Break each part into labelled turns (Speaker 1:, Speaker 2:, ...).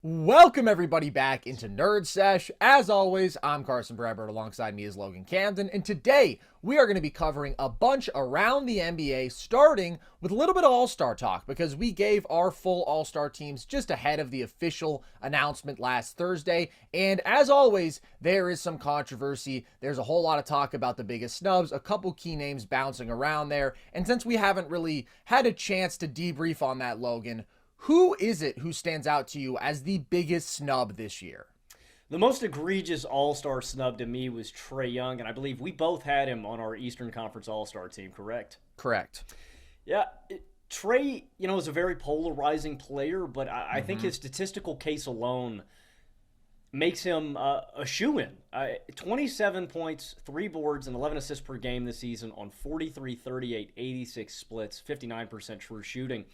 Speaker 1: Welcome everybody back into Nerd Sesh. As always, I'm Carson Brebbert. Alongside me is Logan Camden, and today we are going to be covering a bunch around the NBA, starting with a little bit of All-Star talk, because we gave our full All-Star teams just ahead of the official announcement last Thursday, and as always, there is some controversy. There's a whole lot of talk about the biggest snubs, a couple key names bouncing around there, and since we haven't really had a chance to debrief on that, Logan, who is it who stands out to you as the biggest snub this year?
Speaker 2: The most egregious All-Star snub to me was Trae Young, and I believe we both had him on our Eastern Conference All-Star team, correct?
Speaker 1: Correct.
Speaker 2: Yeah, Trae, is a very polarizing player, but I think his statistical case alone makes him a shoo-in. 27 points, 3 boards, and 11 assists per game this season on 43, 38, 86 splits, 59% true shooting.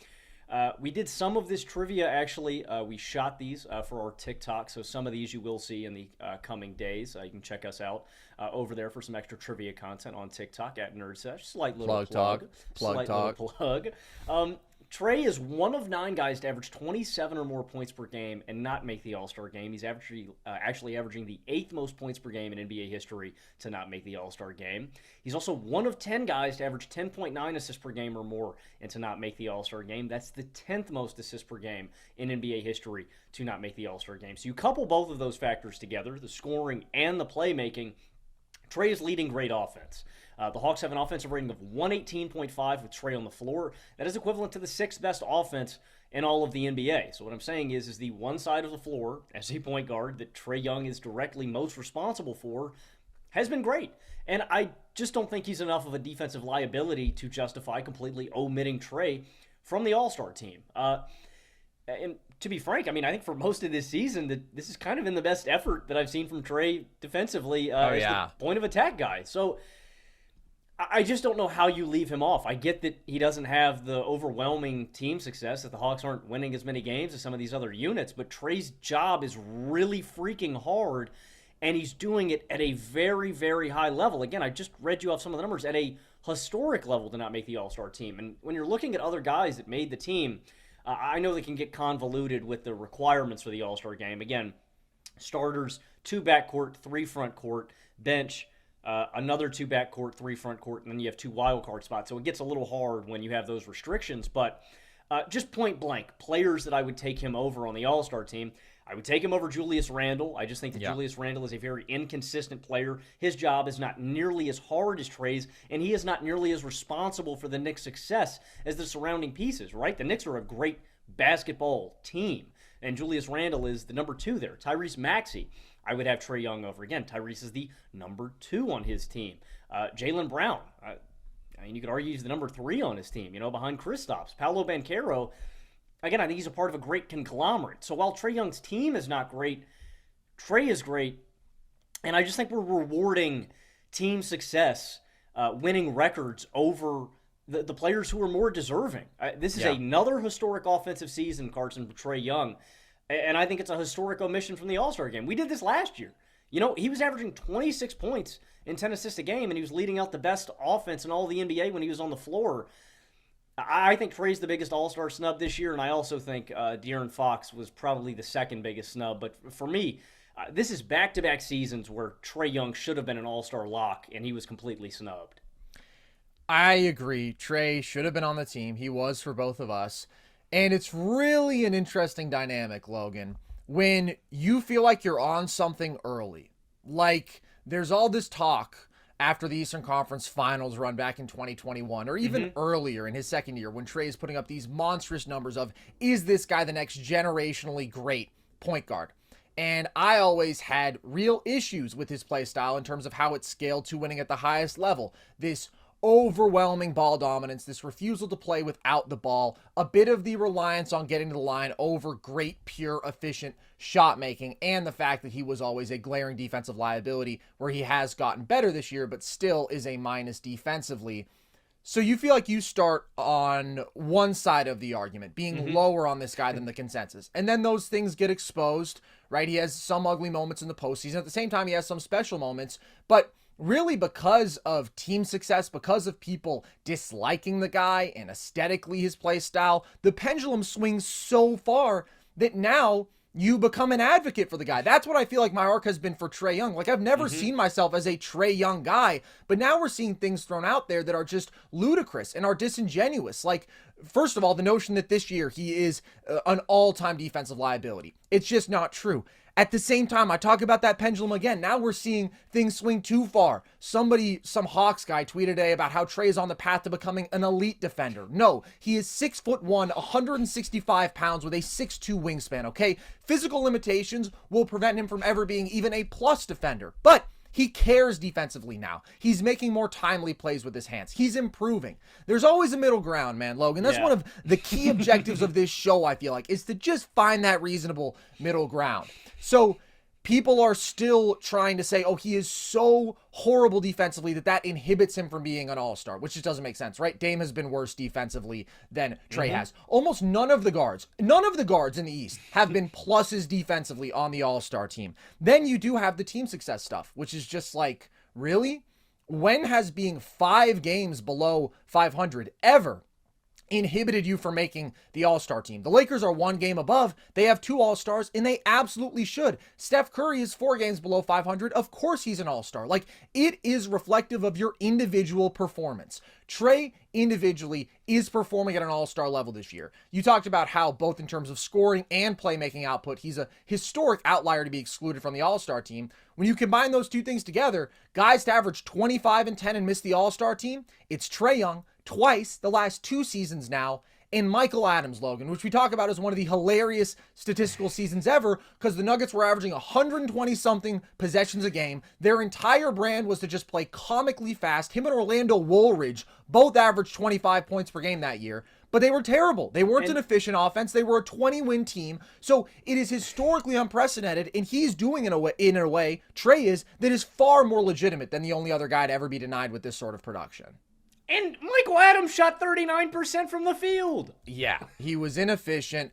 Speaker 2: We did some of this trivia, actually. We shot these for our TikTok, so some of these you will see in the coming days. You can check us out over there for some extra trivia content on TikTok at NerdSesh. Slight little plug.
Speaker 1: Plug talk.
Speaker 2: Little plug. Trae is one of 9 guys to average 27 or more points per game and not make the All-Star game. He's actually averaging the 8th most points per game in NBA history to not make the All-Star game. He's also one of 10 guys to average 10.9 assists per game or more and to not make the All-Star game. That's the 10th most assists per game in NBA history to not make the All-Star game. So you couple both of those factors together, the scoring and the playmaking, Trae is leading great offense. The Hawks have an offensive rating of 118.5 with Trae on the floor. That is equivalent to the 6th best offense in all of the NBA. So what I'm saying is the one side of the floor as a point guard that Trae Young is directly most responsible for has been great. And I just don't think he's enough of a defensive liability to justify completely omitting Trae from the All-Star team. And to be frank, I think for most of this season, this is kind of in the best effort that I've seen from Trae defensively as the point of attack guy. So I just don't know how you leave him off. I get that he doesn't have the overwhelming team success, that the Hawks aren't winning as many games as some of these other units, but Trae's job is really freaking hard, and he's doing it at a very, very high level. Again, I just read you off some of the numbers at a historic level to not make the All-Star team. And when you're looking at other guys that made the team, I know they can get convoluted with the requirements for the All-Star game. Again, starters, 2 backcourt, 3 front court, bench, another 2 backcourt, 3 front court, and then you have 2 wildcard spots. So it gets a little hard when you have those restrictions. But just point blank, players that I would take him over on the All-Star team, I would take him over Julius Randle. I just think that Julius Randle is a very inconsistent player. His job is not nearly as hard as Trae's, and he is not nearly as responsible for the Knicks' success as the surrounding pieces, right? The Knicks are a great basketball team, and Julius Randle is the number 2 there. Tyrese Maxey, I would have Trae Young over. Again, Tyrese is the number 2 on his team. Jalen Brown, you could argue he's the number 3 on his team, behind Kristaps. Paolo Banchero, again, I think he's a part of a great conglomerate. So while Trae Young's team is not great, Trae is great. And I just think we're rewarding team success, winning records over the players who are more deserving. This is another historic offensive season, Carson, for Trae Young. And I think it's a historic omission from the All-Star game. We did this last year. He was averaging 26 points and 10 assists a game, and he was leading out the best offense in all the NBA when he was on the floor. I think Trae's the biggest All-Star snub this year, and I also think De'Aaron Fox was probably the second biggest snub. But for me, this is back-to-back seasons where Trae Young should have been an All-Star lock, and he was completely snubbed.
Speaker 1: I agree. Trae should have been on the team. He was for both of us. And it's really an interesting dynamic, Logan, when you feel like you're on something early. Like, there's all this talk after the Eastern Conference Finals run back in 2021, or even earlier in his second year, when Trae is putting up these monstrous numbers of, is this guy the next generationally great point guard? And I always had real issues with his play style in terms of how it scaled to winning at the highest level. This overwhelming ball dominance, this refusal to play without the ball, a bit of the reliance on getting to the line over great, pure, efficient shot making, and the fact that he was always a glaring defensive liability, where he has gotten better this year, but still is a minus defensively. So you feel like you start on one side of the argument, being lower on this guy than the consensus. And then those things get exposed, right? He has some ugly moments in the postseason. At the same time, he has some special moments, but really because of team success, because of people disliking the guy and aesthetically his play style, the pendulum swings so far that now you become an advocate for the guy. That's what I feel like my arc has been for Trae Young. Like, I've never seen myself as a Trae Young guy, but now we're seeing things thrown out there that are just ludicrous and are disingenuous. Like, first of all, the notion that this year he is an all-time defensive liability. It's just not true. At the same time, I talk about that pendulum again. Now we're seeing things swing too far. Some Hawks guy tweeted today about how Trae is on the path to becoming an elite defender. No, he is 6'1", 165 pounds with a 6'2" wingspan, okay? Physical limitations will prevent him from ever being even a plus defender. But he cares defensively now. He's making more timely plays with his hands. He's improving. There's always a middle ground, man, Logan. That's one of the key objectives of this show, I feel like, is to just find that reasonable middle ground. So people are still trying to say, oh, he is so horrible defensively that inhibits him from being an all-star, which just doesn't make sense, right? Dame has been worse defensively than Trae has. Almost none of the guards in the East have been pluses defensively on the all-star team. Then you do have the team success stuff, which is just like, really? When has being 5 games below 500 ever inhibited you from making the all-star team? The Lakers are 1 game above. They have 2 all-stars, and they absolutely should. Steph Curry is 4 games below 500. Of course he's an all-star. Like, it is reflective of your individual performance. Trae individually is performing at an all-star level this year. You talked about how both in terms of scoring and playmaking output, he's a historic outlier to be excluded from the all-star team. When you combine those two things together, guys to average 25 and 10 and miss the all-star team, it's Trae Young, twice the last 2 seasons now, and Michael Adams, Logan, which we talk about as one of the hilarious statistical seasons ever because the Nuggets were averaging 120-something possessions a game. Their entire brand was to just play comically fast. Him and Orlando Woolridge both averaged 25 points per game that year, but they were terrible. They weren't an efficient offense. They were a 20-win team. So it is historically unprecedented, and he's doing it in a way, Trae is, that is far more legitimate than the only other guy to ever be denied with this sort of production.
Speaker 2: And Michael Adams shot 39% from the field.
Speaker 1: Yeah, he was inefficient.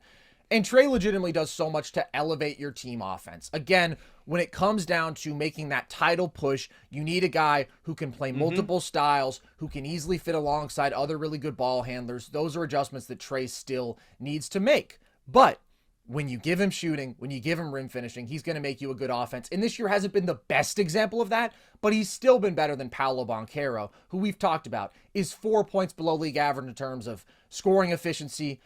Speaker 1: And Trae legitimately does so much to elevate your team offense. Again, when it comes down to making that title push, you need a guy who can play multiple styles, who can easily fit alongside other really good ball handlers. Those are adjustments that Trae still needs to make. But when you give him shooting, when you give him rim finishing, he's going to make you a good offense. And this year hasn't been the best example of that, but he's still been better than Paolo Banchero, who we've talked about, is 4 points below league average in terms of scoring efficiency.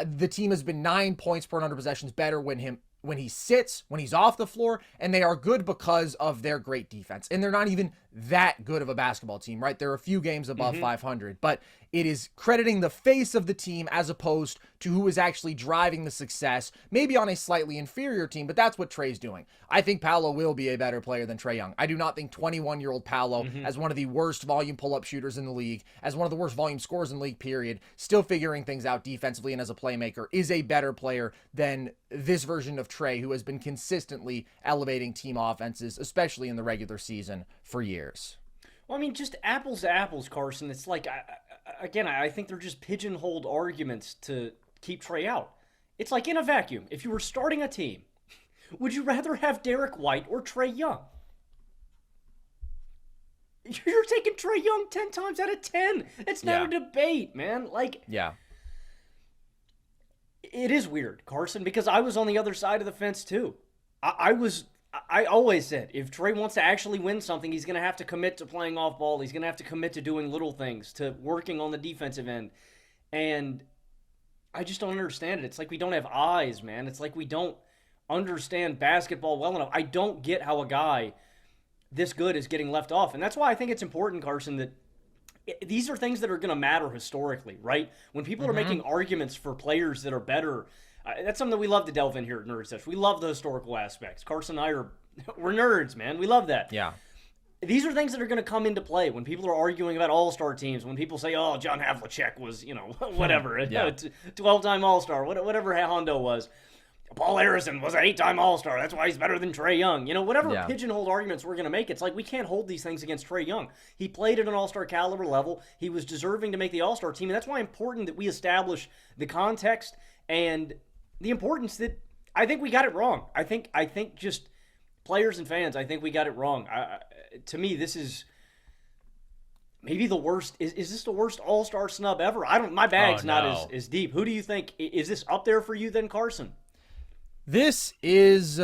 Speaker 1: The team has been 9 points per 100 possessions better when he sits, when he's off the floor, and they are good because of their great defense. And they're not even that good of a basketball team, right? They're a few games above 500, but it is crediting the face of the team as opposed to who is actually driving the success, maybe on a slightly inferior team, but that's what Trae's doing. I think Paolo will be a better player than Trae Young. I do not think 21-year-old Paolo, as one of the worst volume pull-up shooters in the league, as one of the worst volume scorers in the league, period, still figuring things out defensively and as a playmaker, is a better player than this version of Trae, who has been consistently elevating team offenses, especially in the regular season, for years.
Speaker 2: Well, I mean, just apples to apples, Carson. It's like, I think they're just pigeonholed arguments to keep Trae out. It's like in a vacuum. If you were starting a team, would you rather have Derek White or Trae Young? You're taking Trae Young 10 times out of 10. It's not a debate, man. Like, it is weird, Carson, because I was on the other side of the fence too. I always said, if Trae wants to actually win something, he's going to have to commit to playing off ball. He's going to have to commit to doing little things, to working on the defensive end. And I just don't understand it. It's like we don't have eyes, man. It's like we don't understand basketball well enough. I don't get how a guy this good is getting left off. And that's why I think it's important, Carson, that these are things that are going to matter historically, right? When people are making arguments for players that are better, that's something that we love to delve in here at Nerd Sesh. We love the historical aspects. Carson and I we're nerds, man. We love that.
Speaker 1: Yeah.
Speaker 2: These are things that are going to come into play when people are arguing about all-star teams, when people say, oh, John Havlicek was, whatever, 12-time all-star, whatever Hondo was. Paul Harrison was an 8-time all-star. That's why he's better than Trae Young. Whatever pigeonholed arguments we're going to make, it's like we can't hold these things against Trae Young. He played at an all-star caliber level. He was deserving to make the all-star team, and that's why it's important that we establish the context and the importance that I think we got it wrong. I think just players and fans, I think we got it wrong. To me, this is maybe the worst. Is this the worst all-star snub ever? My bag's not as deep. Who do you think? Is this up there for you then, Carson?
Speaker 1: This is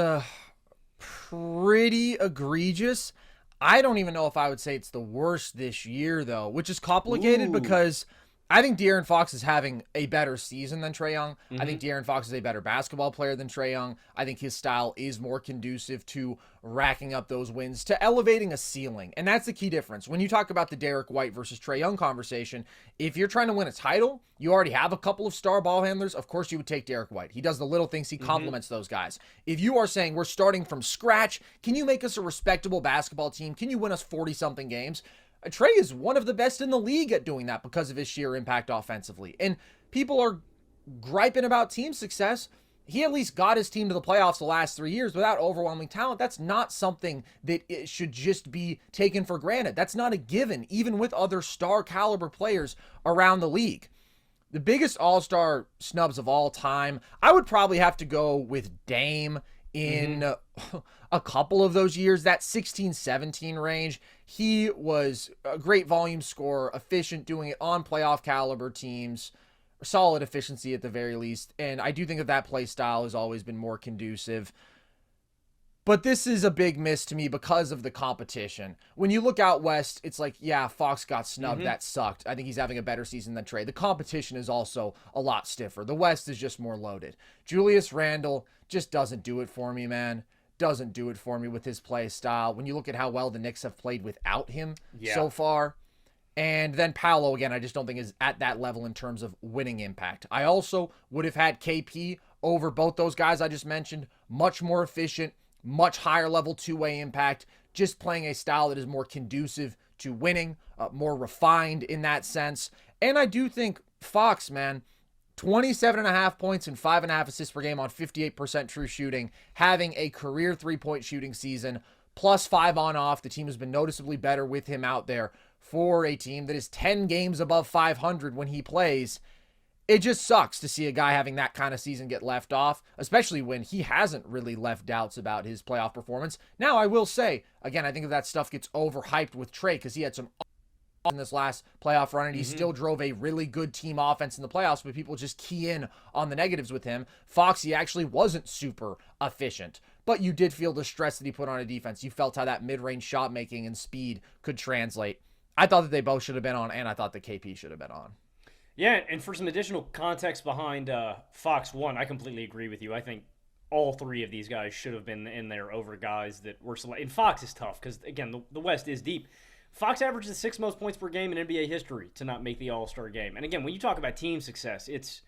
Speaker 1: pretty egregious. I don't even know if I would say it's the worst this year, though, which is complicated
Speaker 2: Ooh.
Speaker 1: because I think De'Aaron Fox is having a better season than Trae Young. I
Speaker 2: Mm-hmm.
Speaker 1: think De'Aaron Fox is a better basketball player than Trae Young. I think his style is more conducive to racking up those wins, to elevating a ceiling. And that's the key difference. When you talk about the Derek White versus Trae Young conversation, if you're trying to win a title, you already have a couple of star ball handlers. Of course, you would take Derek White. He does the little things, he
Speaker 2: Mm-hmm.
Speaker 1: complements those guys. If you are saying we're starting from scratch, can you make us a respectable basketball team? Can you win us 40 something games? Trae is one of the best in the league at doing that because of his sheer impact offensively. And people are griping about team success. He at least got his team to the playoffs the last 3 years without overwhelming talent. That's not something that it should just be taken for granted. That's not a given, even with other star caliber players around the league. The biggest all-star snubs of all time, I would probably have to go with Dame
Speaker 2: Mm-hmm.
Speaker 1: in a couple of those years, that 16-17 range. He was a great volume scorer, efficient, doing it on playoff caliber teams, solid efficiency at the very least. And I do think that play style has always been more conducive. But this is a big miss to me because of the competition. When you look out west, it's like, yeah, Fox got snubbed.
Speaker 2: Mm-hmm.
Speaker 1: That sucked. I think he's having a better season than Trae. The competition is also a lot stiffer. The west is just more loaded. Julius Randle just doesn't do it for me, man. Doesn't do it for me with his play style. When you look at how well the Knicks have played without him
Speaker 2: Yeah.
Speaker 1: so far. And then Paolo, again, I just don't think is at that level in terms of winning impact. I also would have had KP over both those guys I just mentioned. Much more efficient, much higher level two-way impact, just playing a style that is more conducive to winning, more refined in that sense. And I do think Fox, man, 27 and a half points and 5.5 assists per game on 58% true shooting, having a career three-point shooting season, plus 5 on off. The team has been noticeably better with him out there for a team that is 10 games above 500 when he plays. It just sucks to see a guy having that kind of season get left off, especially when he hasn't really left doubts about his playoff performance. Now, I will say, again, I think that stuff gets overhyped with Trae because he had some in this last playoff run and he
Speaker 2: Mm-hmm.
Speaker 1: still drove a really good team offense in the playoffs, but people just key in on the negatives with him. Foxy actually wasn't super efficient, but you did feel the stress that he put on a defense. You felt how that mid-range shot making and speed could translate. I thought that they both should have been on, and I thought that KP should have been on.
Speaker 2: Yeah, and for some additional context behind Fox One, I completely agree with you. I think all three of these guys should have been in there over guys that were selected. And Fox is tough because, again, the West is deep. Fox averaged the sixth most points per game in NBA history to not make the All Star game. And again, when you talk about team success, it's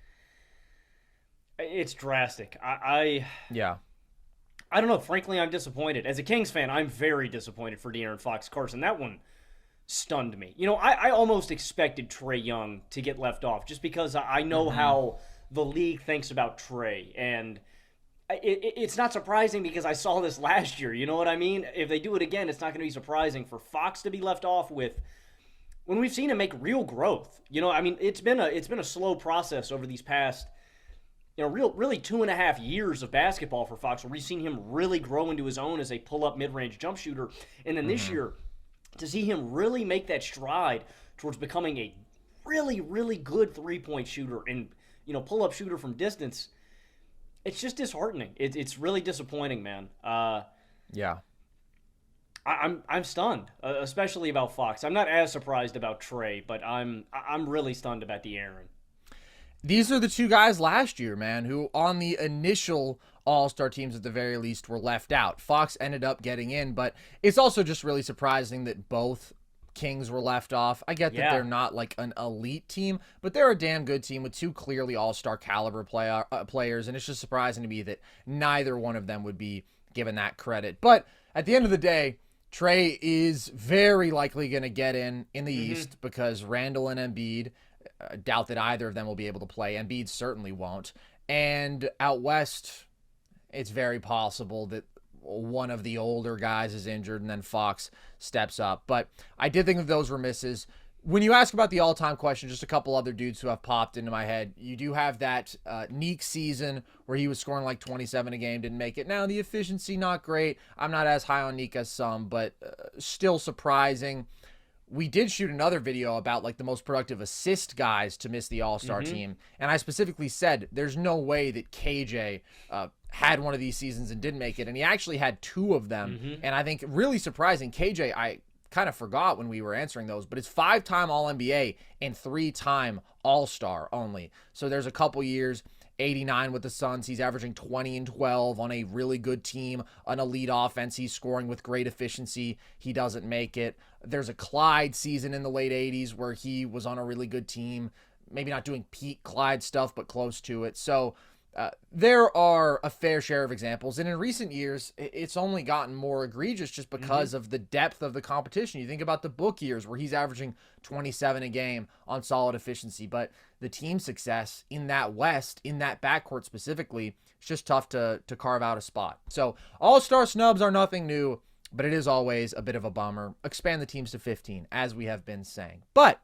Speaker 2: drastic.
Speaker 1: Yeah.
Speaker 2: I don't know. Frankly, I'm disappointed. As a Kings fan, I'm very disappointed for De'Aaron Fox. Carson, that one stunned me. I almost expected Trae Young to get left off just because I know how the league thinks about Trae. And it's not surprising because I saw this last year. You know what I mean? If they do it again, it's not going to be surprising for Fox to be left off with when we've seen him make real growth. I mean, it's been a slow process over these past really 2.5 years of basketball for Fox, where we've seen him really grow into his own as a pull-up mid-range jump shooter. And then this year, to see him really make that stride towards becoming a really, really good three-point shooter and, pull-up shooter from distance, it's just disheartening. It's really disappointing, man.
Speaker 1: Yeah.
Speaker 2: I'm stunned, especially about Fox. I'm not as surprised about Trae, but I'm really stunned about De'Aaron.
Speaker 1: These are the two guys last year, man, who on the initial all-star teams at the very least were left out. Fox ended up getting in, but it's also just really surprising that both Kings were left off. I get that
Speaker 2: Yeah.
Speaker 1: they're not like an elite team, but they're a damn good team with two clearly all-star caliber players, and it's just surprising to me that neither one of them would be given that credit. But at the end of the day, Trae is very likely going to get in the East because Randall and Embiid, doubt that either of them will be able to play. Embiid certainly won't. And out west, it's very possible that one of the older guys is injured and then Fox steps up. But I did think that those were misses. When you ask about the all-time question, just a couple other dudes who have popped into my head. You do have that Neek season where he was scoring like 27 a game, didn't make it. Now, the efficiency, not great. I'm not as high on Neek as some, but still surprising. we did shoot another video about like the most productive assist guys to miss the All-Star team. And I specifically said there's no way that KJ had one of these seasons and didn't make it. And he actually had 2 of them. And I think really surprising, KJ, I kind of forgot when we were answering those, but it's 5-time All-NBA and 3-time All-Star only. So there's a couple years, 89 with the Suns. He's averaging 20 and 12 on a really good team, an elite offense. He's scoring with great efficiency. He doesn't make it. There's a Clyde season in the late 80s where he was on a really good team, maybe not doing peak Clyde stuff, but close to it. So there are a fair share of examples. And in recent years, it's only gotten more egregious just because of the depth of the competition. You think about the Book years where he's averaging 27 a game on solid efficiency, but the team success in that West, in that backcourt specifically, it's just tough to carve out a spot. So all-star snubs are nothing new, but it is always a bit of a bummer. Expand the teams to 15, as we have been saying. But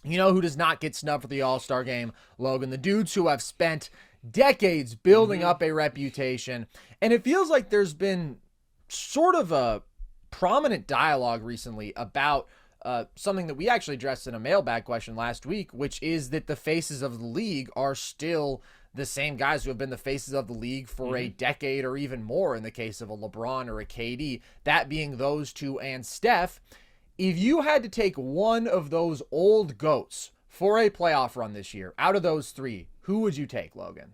Speaker 1: you know who does not get snubbed for the all-star game, Logan? The dudes who have spent decades building up a reputation. And it feels like there's been sort of a prominent dialogue recently about something that we actually addressed in a mailbag question last week, which is that the faces of the league are still the same guys who have been the faces of the league for a decade or even more in the case of a LeBron or a KD, that being those two and Steph. If you had to take one of those old goats for a playoff run this year, out of those 3, who would you take, Logan?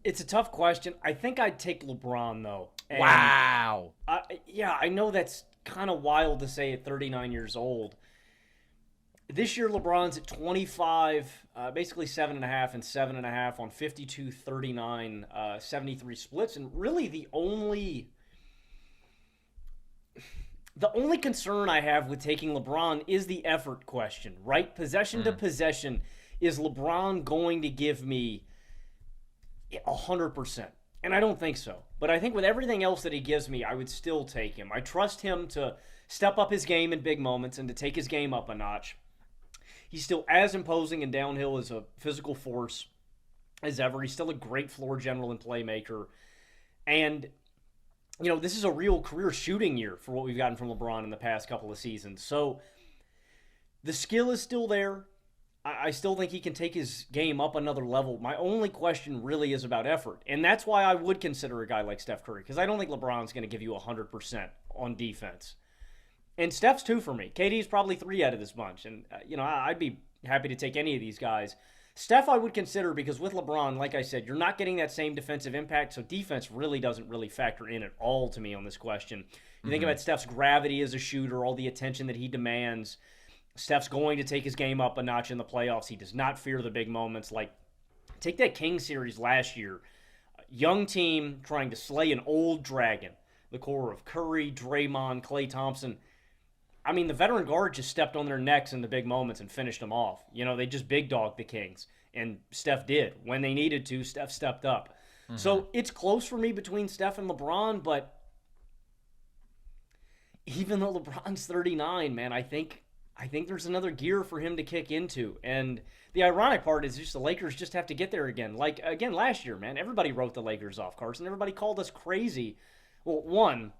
Speaker 2: It's a tough question. I think I'd take LeBron, though. And
Speaker 1: wow.
Speaker 2: I know that's kind of wild to say at 39 years old. This year, LeBron's at 25, basically 7.5 and 7.5 on 52, 39, 73 splits. And really the only concern I have with taking LeBron is the effort question, right? Possession to possession, is LeBron going to give me 100%? And I don't think so. But I think with everything else that he gives me, I would still take him. I trust him to step up his game in big moments and to take his game up a notch. He's still as imposing and downhill as a physical force as ever. He's still a great floor general and playmaker. And, you know, this is a real career shooting year for what we've gotten from LeBron in the past couple of seasons. So the skill is still there. I still think he can take his game up another level. My only question really is about effort. And that's why I would consider a guy like Steph Curry, because I don't think LeBron's going to give you 100% on defense. And Steph's 2 for me. KD's probably 3 out of this bunch. And, I'd be happy to take any of these guys. Steph I would consider because with LeBron, like I said, you're not getting that same defensive impact, so defense really doesn't really factor in at all to me on this question. You think about Steph's gravity as a shooter, all the attention that he demands. Steph's going to take his game up a notch in the playoffs. He does not fear the big moments. Like, take that Kings series last year. Young team trying to slay an old dragon. The core of Curry, Draymond, Klay Thompson. I mean, the veteran guard just stepped on their necks in the big moments and finished them off. They just big dogged the Kings. And Steph did. When they needed to, Steph stepped up. So it's close for me between Steph and LeBron, but even though LeBron's 39, man, I think there's another gear for him to kick into. And the ironic part is just the Lakers just have to get there again. Like, again, last year, man, everybody wrote the Lakers off, Carson. Everybody called us crazy. Well, one,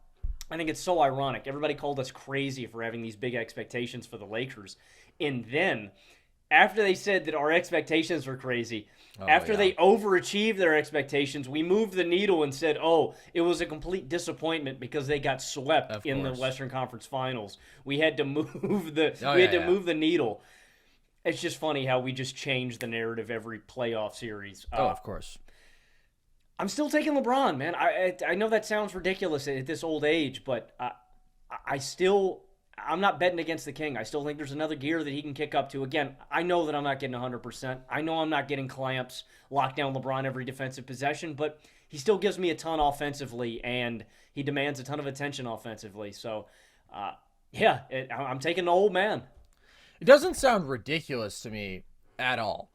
Speaker 2: I think it's so ironic. Everybody called us crazy for having these big expectations for the Lakers. And then, after they said that our expectations were crazy, after they overachieved their expectations, we moved the needle and said, it was a complete disappointment because they got swept in the Western Conference Finals. We had to move move the needle. It's just funny how we just change the narrative every playoff series.
Speaker 1: Of course.
Speaker 2: I'm still taking LeBron, man. I know that sounds ridiculous at this old age, but I'm not betting against the King. I still think there's another gear that he can kick up to. Again, I know that I'm not getting 100%. I know I'm not getting clamps, lock down LeBron every defensive possession, but he still gives me a ton offensively, and he demands a ton of attention offensively. So, I'm taking the old man.
Speaker 1: It doesn't sound ridiculous to me at all.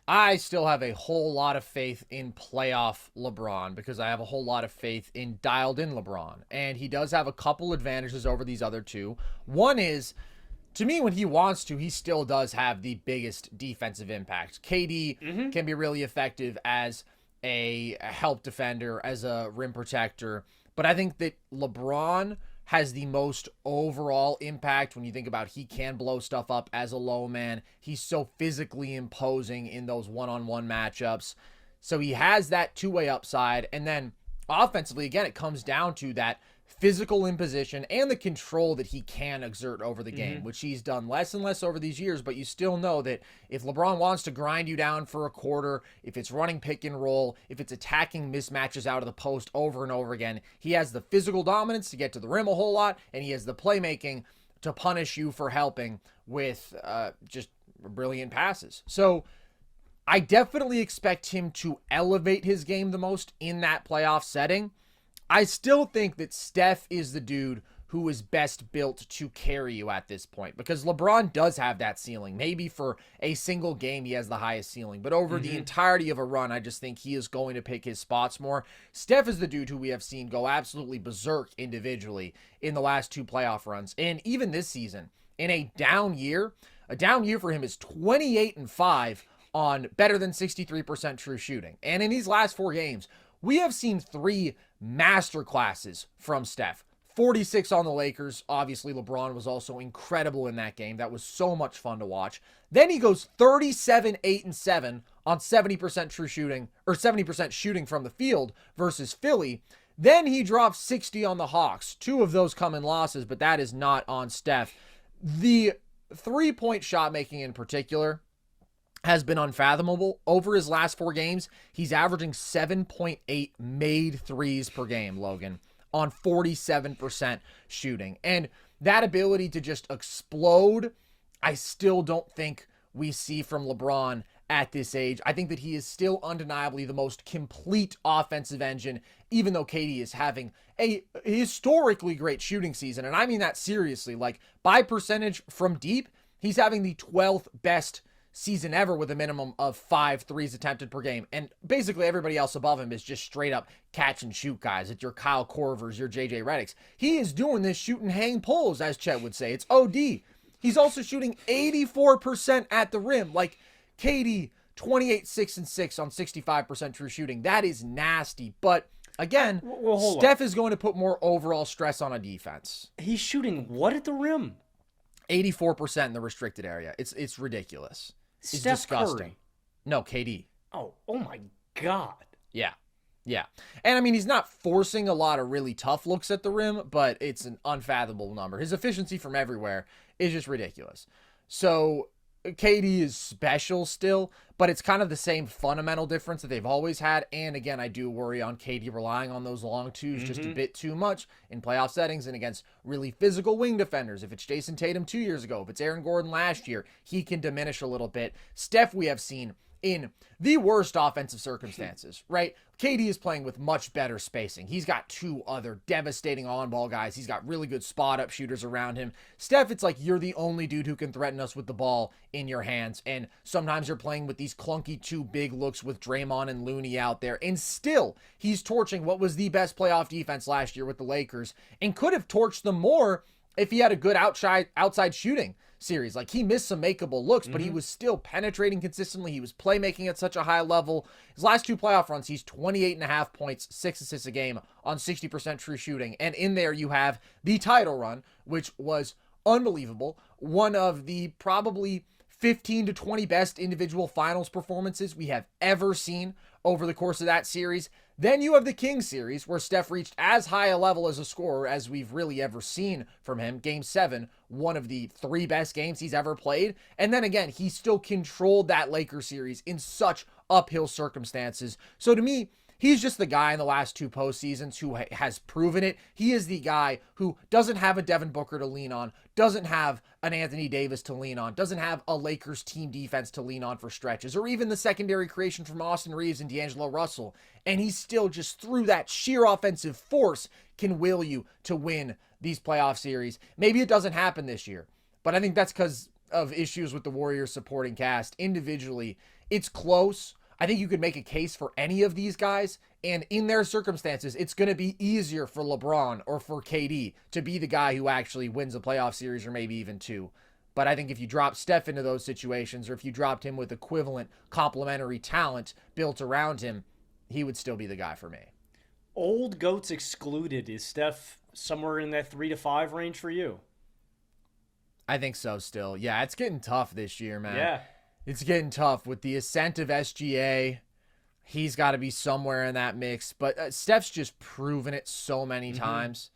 Speaker 1: I still have a whole lot of faith in playoff LeBron because I have a whole lot of faith in dialed-in LeBron. And he does have a couple advantages over these other two. One is, to me, when he wants to, he still does have the biggest defensive impact. KD can be really effective as a help defender, as a rim protector. But I think that LeBron has the most overall impact when you think about he can blow stuff up as a low man. He's so physically imposing in those one-on-one matchups. So he has that two-way upside. And then offensively, again, it comes down to that physical imposition and the control that he can exert over the game, which he's done less and less over these years. But you still know that if LeBron wants to grind you down for a quarter, if it's running pick and roll, if it's attacking mismatches out of the post over and over again, he has the physical dominance to get to the rim a whole lot, and he has the playmaking to punish you for helping with just brilliant passes. So I definitely expect him to elevate his game the most in that playoff setting. I still think that Steph is the dude who is best built to carry you at this point, because LeBron does have that ceiling. Maybe for a single game he has the highest ceiling, but over the entirety of a run, I just think he is going to pick his spots more. Steph is the dude who we have seen go absolutely berserk individually in the last two playoff runs, and even this season in a down year for him is 28-5 on better than 63% true shooting. And in these last four games, we have seen three masterclasses from Steph. 46 on the Lakers. Obviously, LeBron was also incredible in that game. That was so much fun to watch. Then he goes 37, 8, and 7 on 70% true shooting, or 70% shooting from the field versus Philly. Then he drops 60 on the Hawks. Two of those come in losses, but that is not on Steph. The three-point shot making in particular has been unfathomable. Over his last four games, he's averaging 7.8 made threes per game, Logan, on 47% shooting. And that ability to just explode, I still don't think we see from LeBron at this age. I think that he is still undeniably the most complete offensive engine, even though KD is having a historically great shooting season. And I mean that seriously. Like, by percentage from deep, he's having the 12th best season ever with a minimum of 5 threes attempted per game. And basically everybody else above him is just straight up catch and shoot guys. It's your Kyle Korvers, your JJ Redicks. He is doing this shoot and hang pulls, as Chet would say. It's OD. He's also shooting 84% at the rim. Like, KD, 28, 6, and 6 on 65% true shooting. That is nasty. But again, Steph is going to put more overall stress on a defense.
Speaker 2: He's shooting what at the rim?
Speaker 1: 84% in the restricted area. It's ridiculous. It's
Speaker 2: Steph
Speaker 1: disgusting.
Speaker 2: Curry.
Speaker 1: No, KD.
Speaker 2: Oh my God.
Speaker 1: Yeah. And I mean, he's not forcing a lot of really tough looks at the rim, but it's an unfathomable number. His efficiency from everywhere is just ridiculous. So KD is special still, but it's kind of the same fundamental difference that they've always had. And again, I do worry on KD relying on those long twos just a bit too much in playoff settings and against really physical wing defenders. If it's Jason Tatum 2 years ago, if it's Aaron Gordon last year, he can diminish a little bit. Steph, we have seen in the worst offensive circumstances, right? KD is playing with much better spacing. He's got two other devastating on-ball guys. He's got really good spot-up shooters around him. Steph, it's like you're the only dude who can threaten us with the ball in your hands, and sometimes you're playing with these clunky two big looks with Draymond and Looney out there, and still, he's torching what was the best playoff defense last year with the Lakers, and could have torched them more if he had a good outside shooting series. Like, he missed some makeable looks, but he was still penetrating consistently. He was playmaking at such a high level. His last two playoff runs, he's 28.5 points, 6 assists a game on 60% true shooting. And in there you have the title run, which was unbelievable. One of the probably 15 to 20 best individual finals performances we have ever seen over the course of that series. Then you have the Kings series, where Steph reached as high a level as a scorer as we've really ever seen from him. Game 7, one of the 3 best games he's ever played. And then again, he still controlled that Lakers series in such uphill circumstances. So to me, he's just the guy in the last 2 postseasons who has proven it. He is the guy who doesn't have a Devin Booker to lean on, doesn't have an Anthony Davis to lean on, doesn't have a Lakers team defense to lean on for stretches, or even the secondary creation from Austin Reeves and D'Angelo Russell. And he still, just through that sheer offensive force, can will you to win these playoff series. Maybe it doesn't happen this year, but I think that's because of issues with the Warriors supporting cast. Individually, it's close. I think you could make a case for any of these guys, and in their circumstances, it's going to be easier for LeBron or for KD to be the guy who actually wins a playoff series, or maybe even 2. But I think if you drop Steph into those situations, or if you dropped him with equivalent complementary talent built around him, he would still be the guy for me.
Speaker 2: Old goats excluded. Is Steph somewhere in that 3 to 5 range for you.
Speaker 1: I think so still. Yeah, it's getting tough this year, man.
Speaker 2: Yeah.
Speaker 1: It's getting tough with the ascent of SGA. He's got to be somewhere in that mix. But Steph's just proven it so many times.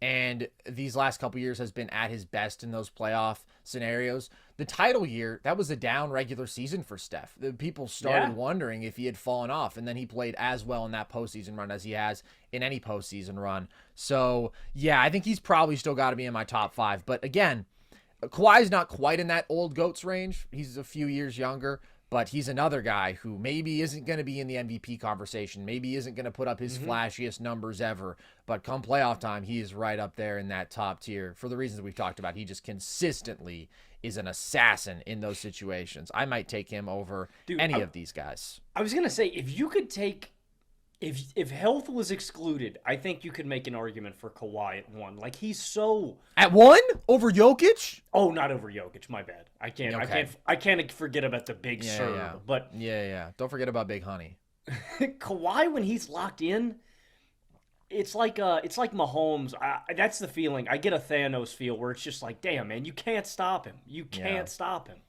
Speaker 1: And these last couple years has been at his best in those playoff scenarios. The title year, that was a down regular season for Steph. The people started wondering if he had fallen off. And then he played as well in that postseason run as he has in any postseason run. So, yeah, I think he's probably still got to be in my top 5. But again, Kawhi's not quite in that old GOATs range. He's a few years younger, but he's another guy who maybe isn't going to be in the MVP conversation, maybe isn't going to put up his flashiest numbers ever, but come playoff time, he is right up there in that top tier for the reasons we've talked about. He just consistently is an assassin in those situations. I might take him over any of these guys.
Speaker 2: I was going to say, if you could take... If health was excluded, I think you could make an argument for Kawhi at 1. Like, he's so...
Speaker 1: At 1? Over Jokic?
Speaker 2: Oh, not over Jokic. My bad. I can't.
Speaker 1: Okay.
Speaker 2: I can't forget about the big serve.
Speaker 1: Yeah.
Speaker 2: But
Speaker 1: yeah. Don't forget about Big Honey.
Speaker 2: Kawhi, when he's locked in, it's like Mahomes. That's the feeling. I get a Thanos feel where it's just like, damn, man, you can't stop him. You can't stop him.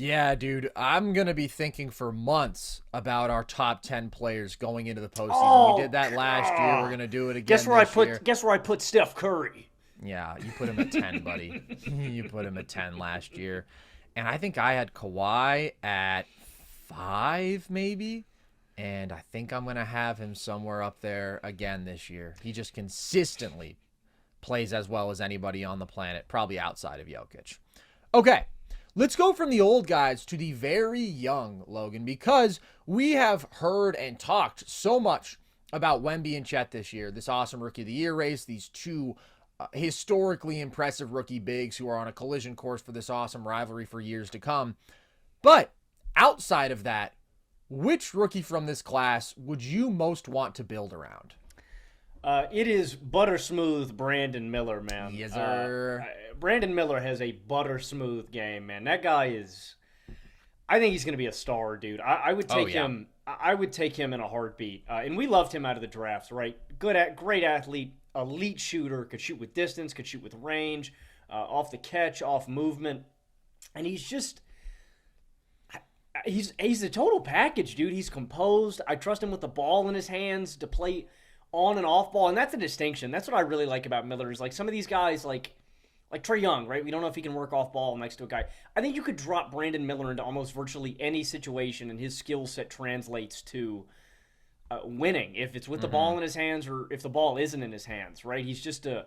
Speaker 1: Yeah, dude, I'm going to be thinking for months about our top 10 players going into the postseason. We did that last year. We're going to do it again
Speaker 2: Guess where I put Steph Curry?
Speaker 1: Yeah, you put him at 10, buddy. You put him at 10 last year. And I think I had Kawhi at 5, maybe. And I think I'm going to have him somewhere up there again this year. He just consistently plays as well as anybody on the planet, probably outside of Jokic. Okay. Let's go from the old guys to the very young, Logan, because we have heard and talked so much about Wemby and Chet this year, this awesome Rookie of the Year race, these two historically impressive rookie bigs who are on a collision course for this awesome rivalry for years to come. But outside of that, which rookie from this class would you most want to build around?
Speaker 2: It is butter smooth Brandon Miller, man.
Speaker 1: Yes, sir.
Speaker 2: Brandon Miller has a butter smooth game, man. That guy is. I think he's going to be a star, dude. I would take him. I would take him in a heartbeat. And we loved him out of the drafts, right? Great athlete, elite shooter, could shoot with distance, could shoot with range, off the catch, off movement, and he's just. He's the total package, dude. He's composed. I trust him with the ball in his hands to play on and off ball, and that's a distinction. That's what I really like about Miller is like some of these guys like Trae Young, right? We don't know if he can work off ball next to a guy. I think you could drop Brandon Miller into almost virtually any situation, and his skill set translates to winning if it's with the ball in his hands or if the ball isn't in his hands, right? He's just a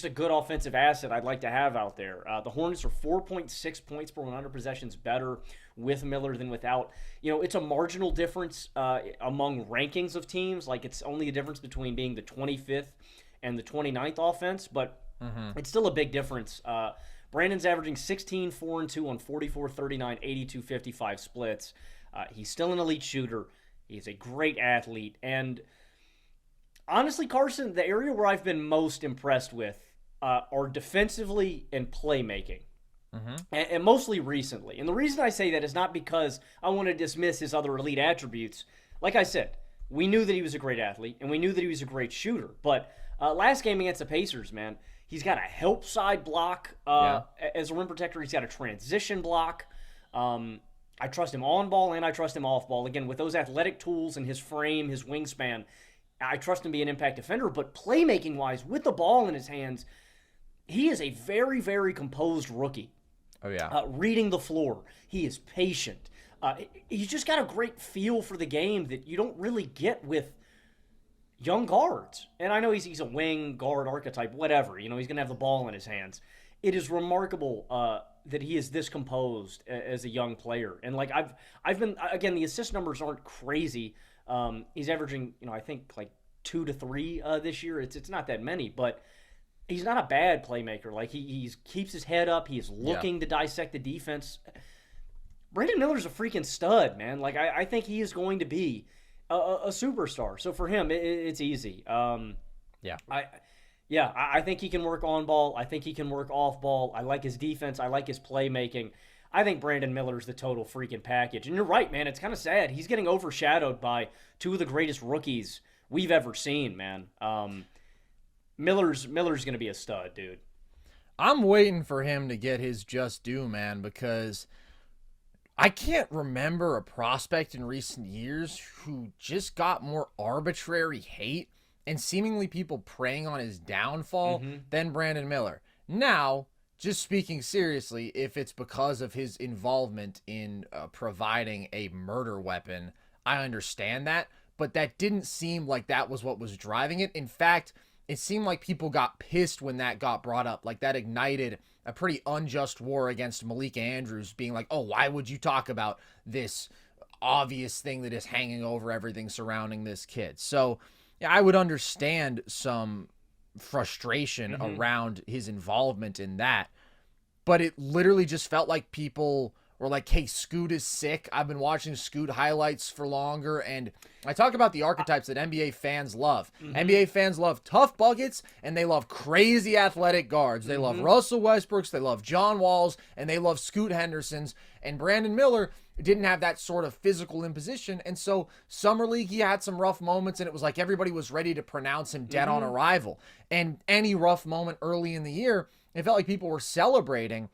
Speaker 2: good offensive asset I'd like to have out there. The Hornets are 4.6 points per 100 possessions better with Miller than without. You know, it's a marginal difference among rankings of teams. Like, it's only a difference between being the 25th and the 29th offense, but it's still a big difference. Brandon's averaging 16, 4, and 2 on 44, 39, 82, 55 splits. He's still an elite shooter. He's a great athlete. And honestly, Carson, the area where I've been most impressed with are defensively and playmaking. And mostly recently. And the reason I say that is not because I want to dismiss his other elite attributes. Like I said, we knew that he was a great athlete, and we knew that he was a great shooter. But last game against the Pacers, man, he's got a help side block as a rim protector. He's got a transition block. I trust him on ball, and I trust him off ball. Again, with those athletic tools and his frame, his wingspan, I trust him to be an impact defender. But playmaking-wise, with the ball in his hands, he is a very, very composed rookie.
Speaker 1: Oh, yeah.
Speaker 2: Reading the floor. He is patient. He's just got a great feel for the game that you don't really get with young guards. And I know he's a wing guard archetype, whatever. You know, he's going to have the ball in his hands. It is remarkable that he is this composed as a young player. And, like, I've been, again, the assist numbers aren't crazy. He's averaging, I think, like 2 to 3 this year. It's not that many, but he's not a bad playmaker. Like, he keeps his head up. He is looking to dissect the defense. Brandon Miller's a freaking stud, man. Like, I think he is going to be a superstar. So for him, it's easy. I think he can work on ball. I think he can work off ball. I like his defense. I like his playmaking. I think Brandon Miller's the total freaking package. And you're right, man. It's kind of sad. He's getting overshadowed by two of the greatest rookies we've ever seen, man. Miller's going to be a stud, dude.
Speaker 1: I'm waiting for him to get his just due, man, because I can't remember a prospect in recent years who just got more arbitrary hate and seemingly people preying on his downfall than Brandon Miller. Now, just speaking seriously, if it's because of his involvement in providing a murder weapon, I understand that, but that didn't seem like that was what was driving it. In fact, it seemed like people got pissed when that got brought up. Like that ignited a pretty unjust war against Malika Andrews, being like, oh, why would you talk about this obvious thing that is hanging over everything surrounding this kid? So yeah, I would understand some frustration around his involvement in that, but it literally just felt like people were like, hey, Scoot is sick. I've been watching Scoot highlights for longer, and I talk about the archetypes that NBA fans love. NBA fans love tough buckets, and they love crazy athletic guards. They love Russell Westbrooks, they love John Walls, and they love Scoot Hendersons, and Brandon Miller didn't have that sort of physical imposition, and so Summer League, he had some rough moments, and it was like everybody was ready to pronounce him dead on arrival. And any rough moment early in the year, it felt like people were celebrating.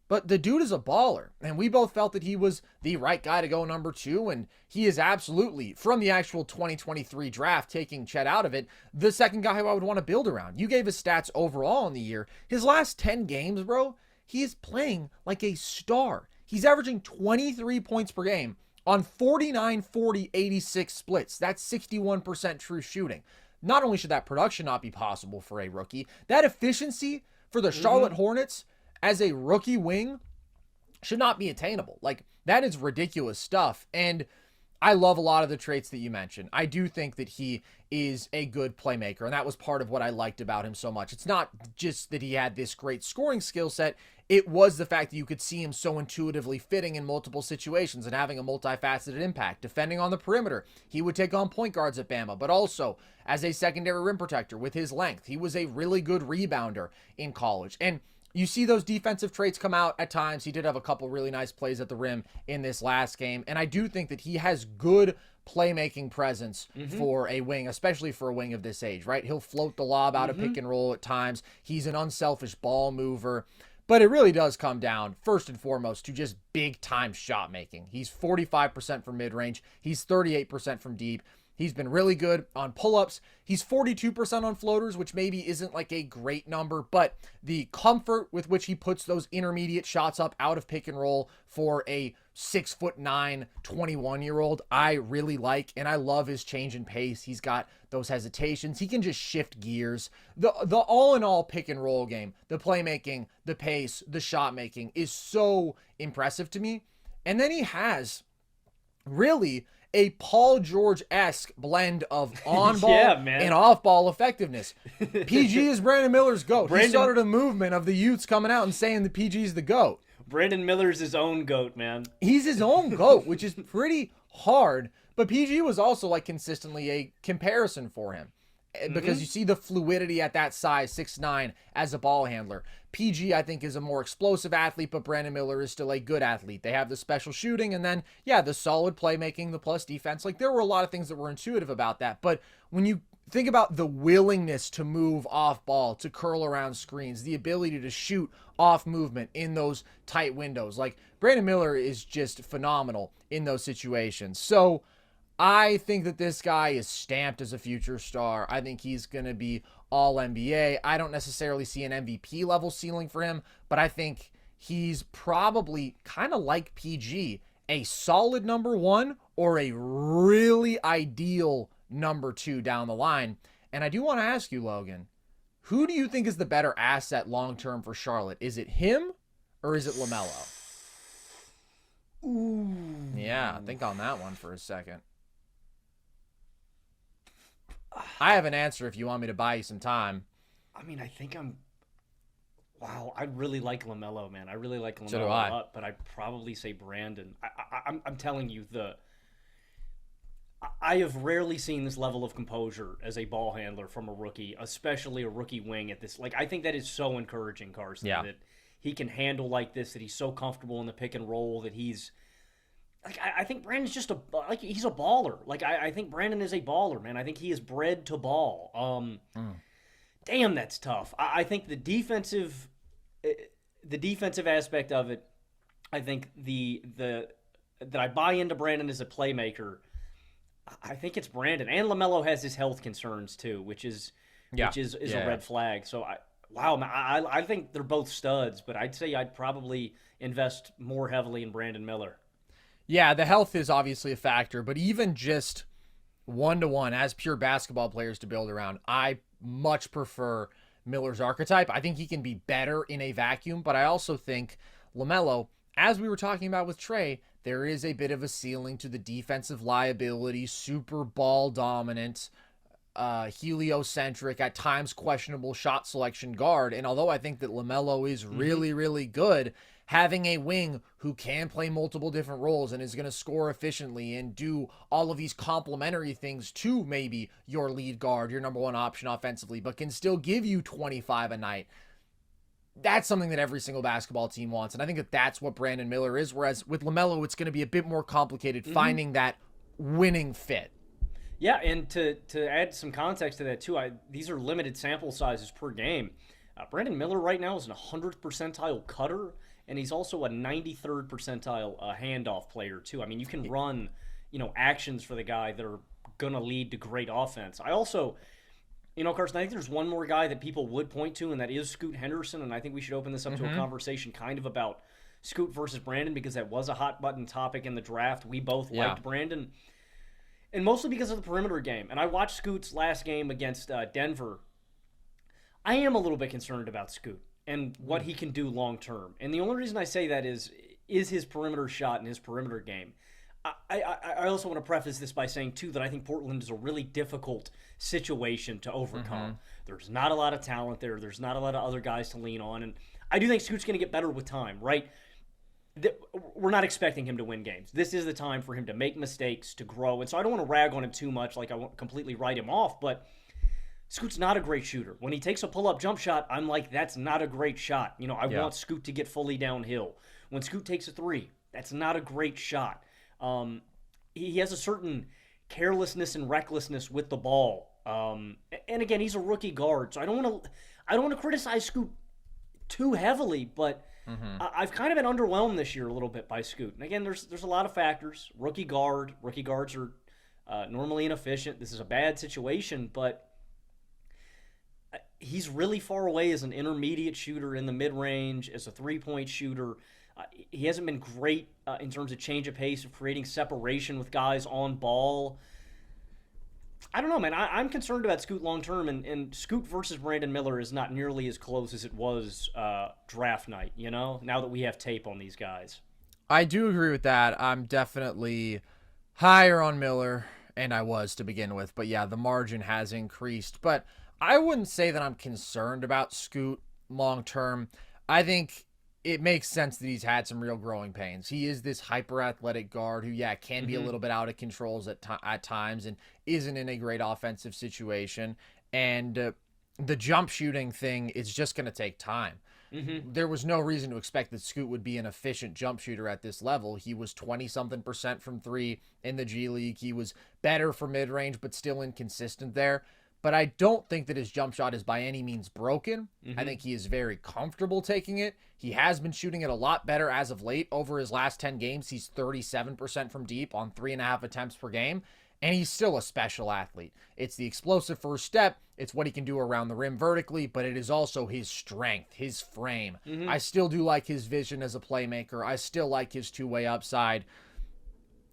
Speaker 1: But the dude is a baller, and we both felt that he was the right guy to go number 2, and he is absolutely, from the actual 2023 draft, taking Chet out of it, the second guy who I would want to build around. You gave his stats overall in the year. His last 10 games, bro, he is playing like a star. He's averaging 23 points per game on 49, 40, 86 splits. That's 61% true shooting. Not only should that production not be possible for a rookie, that efficiency for the Charlotte Hornets as a rookie wing should not be attainable. Like, that is ridiculous stuff. And I love a lot of the traits that you mentioned. I do think that he is a good playmaker, and that was part of what I liked about him so much. It's not just that he had this great scoring skill set. It was the fact that you could see him so intuitively fitting in multiple situations and having a multifaceted impact. Defending on the perimeter, he would take on point guards at Bama, but also as a secondary rim protector with his length. He was a really good rebounder in college. And you see those defensive traits come out at times. He did have a couple really nice plays at the rim in this last game. And I do think that he has good playmaking presence for a wing, especially for a wing of this age, right? He'll float the lob out of pick and roll at times. He's an unselfish ball mover. But it really does come down, first and foremost, to just big-time shot making. He's 45% from mid-range. He's 38% from deep. He's been really good on pull-ups. He's 42% on floaters, which maybe isn't like a great number, but the comfort with which he puts those intermediate shots up out of pick and roll for a 6'9", 21-year-old, I really like, and I love his change in pace. He's got those hesitations. He can just shift gears. The all-in-all pick and roll game, the playmaking, the pace, the shot making is so impressive to me. And then he has really a Paul George-esque blend of on-ball and off-ball effectiveness. PG is Brandon Miller's GOAT. He started a movement of the youths coming out and saying that PG's the GOAT.
Speaker 2: Brandon Miller's his own GOAT, man.
Speaker 1: He's his own GOAT, which is pretty hard. But PG was also like consistently a comparison for him. Because you see the fluidity at that size, 6'9", as a ball handler. PG, I think, is a more explosive athlete, but Brandon Miller is still a good athlete. They have the special shooting, and then, yeah, the solid playmaking, the plus defense. Like, there were a lot of things that were intuitive about that. But when you think about the willingness to move off ball, to curl around screens, the ability to shoot off movement in those tight windows, like, Brandon Miller is just phenomenal in those situations. So I think that this guy is stamped as a future star. I think he's going to be all NBA. I don't necessarily see an MVP level ceiling for him, but I think he's probably kind of like PG, a solid number 1 or a really ideal number 2 down the line. And I do want to ask you, Logan, who do you think is the better asset long-term for Charlotte? Is it him or is it LaMelo?
Speaker 2: Ooh.
Speaker 1: Yeah, think on that one for a second. I have an answer if you want me to buy you some time.
Speaker 2: I mean, I think wow, I really like LaMelo, man. I really like LaMelo
Speaker 1: So do
Speaker 2: a
Speaker 1: I.
Speaker 2: lot, but I'd probably say Brandon. I'm telling you, I have rarely seen this level of composure as a ball handler from a rookie, especially a rookie wing at this. Like, I think that is so encouraging, Carson, that he can handle like this, that he's so comfortable in the pick and roll, that he's like, I think Brandon's just he's a baller. Like, I think Brandon is a baller, man. I think he is bred to ball. Damn, that's tough. I think the defensive aspect of it. I think the that I buy into Brandon as a playmaker. I think it's Brandon, and LaMelo has his health concerns too, which is
Speaker 1: Yeah.
Speaker 2: a red flag. So wow, man, I think they're both studs, but I'd say I'd probably invest more heavily in Brandon Miller.
Speaker 1: Yeah, the health is obviously a factor, but even just 1-to-1 as pure basketball players to build around, I much prefer Miller's archetype. I think he can be better in a vacuum, but I also think LaMelo, as we were talking about with Trae, there is a bit of a ceiling to the defensive liability, super ball dominant, heliocentric, at times questionable shot selection guard. And although I think that LaMelo is really, really good, having a wing who can play multiple different roles and is going to score efficiently and do all of these complementary things to maybe your lead guard, your number one option offensively, but can still give you 25 a night. That's something that every single basketball team wants. And I think that that's what Brandon Miller is. Whereas with LaMelo, it's going to be a bit more complicated finding that winning fit.
Speaker 2: Yeah, and to add some context to that too, these are limited sample sizes per game. Brandon Miller right now is an 100th percentile cutter, and he's also a 93rd percentile handoff player too. I mean, you can run, actions for the guy that are going to lead to great offense. I also, Carson, I think there's one more guy that people would point to, and that is Scoot Henderson, and I think we should open this up to a conversation kind of about Scoot versus Brandon, because that was a hot button topic in the draft. We both liked Brandon, and mostly because of the perimeter game. And I watched Scoot's last game against Denver. I am a little bit concerned about Scoot and what he can do long term. And the only reason I say that is his perimeter shot and his perimeter game. I also want to preface this by saying, too, that I think Portland is a really difficult situation to overcome. There's not a lot of talent there. There's not a lot of other guys to lean on. And I do think Scoot's going to get better with time, right? We're not expecting him to win games. This is the time for him to make mistakes, to grow. And so I don't want to rag on him too much, like I won't completely write him off, but Scoot's not a great shooter. When he takes a pull-up jump shot, I'm like, that's not a great shot. I want Scoot to get fully downhill. When Scoot takes a three, that's not a great shot. He has a certain carelessness and recklessness with the ball. And again, he's a rookie guard, so I don't want to criticize Scoot too heavily, but I've kind of been underwhelmed this year a little bit by Scoot. And again, there's a lot of factors. Rookie guards are normally inefficient. This is a bad situation, but he's really far away as an intermediate shooter in the mid-range, as a three-point shooter. He hasn't been great in terms of change of pace, of creating separation with guys on ball. I don't know, man. I'm concerned about Scoot long term, and Scoot versus Brandon Miller is not nearly as close as it was draft night, now that we have tape on these guys.
Speaker 1: I do agree with that. I'm definitely higher on Miller, and I was to begin with. But yeah, the margin has increased. But I wouldn't say that I'm concerned about Scoot long term. I think it makes sense that he's had some real growing pains. He is this hyper athletic guard who, can be a little bit out of controls at times and isn't in a great offensive situation. And the jump shooting thing is just going to take time. There was no reason to expect that Scoot would be an efficient jump shooter at this level. He was 20-something% from three in the G League. He was better for mid-range, but still inconsistent there. But I don't think that his jump shot is by any means broken. I think he is very comfortable taking it. He has been shooting it a lot better as of late. Over his last 10 games, he's 37% from deep on 3.5 attempts per game. And he's still a special athlete. It's the explosive first step. It's what he can do around the rim vertically, but it is also his strength, his frame. I still do like his vision as a playmaker. I still like his two-way upside.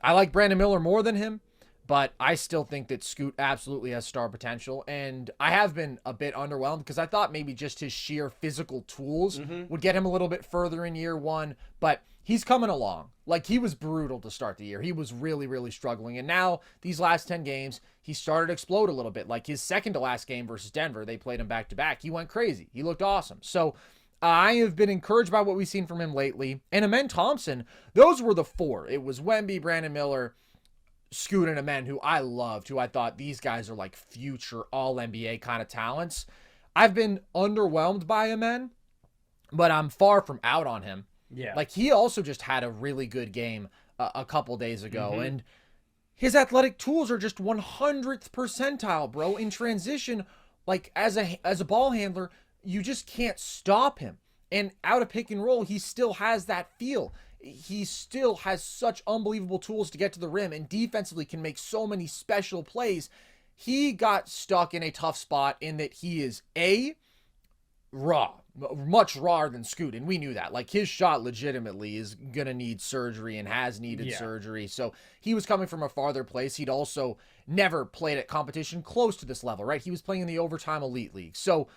Speaker 1: I like Brandon Miller more than him, but I still think that Scoot absolutely has star potential. And I have been a bit underwhelmed because I thought maybe just his sheer physical tools would get him a little bit further in year one. But he's coming along. Like, he was brutal to start the year. He was really, really struggling. And now, these last 10 games, he started to explode a little bit. Like, his second to last game versus Denver, they played him back-to-back. He went crazy. He looked awesome. So, I have been encouraged by what we've seen from him lately. And Amen Thompson, those were the four. It was Wemby, Brandon Miller, Scoot, and Amen, who I loved, who I thought these guys are like future all-NBA kind of talents. I've been underwhelmed by Amen, but I'm far from out on him.
Speaker 2: Yeah.
Speaker 1: Like, he also just had a really good game a couple days ago, and his athletic tools are just 100th percentile, bro. In transition, like as a ball handler, you just can't stop him. And out of pick and roll, he still has that feel. He still has such unbelievable tools to get to the rim, and defensively can make so many special plays. He got stuck in a tough spot in that he is raw, much rawer than Scoot, and we knew that. Like, his shot legitimately is gonna need surgery and has needed surgery. So he was coming from a farther place. He'd also never played at competition close to this level, right? He was playing in the overtime elite league. So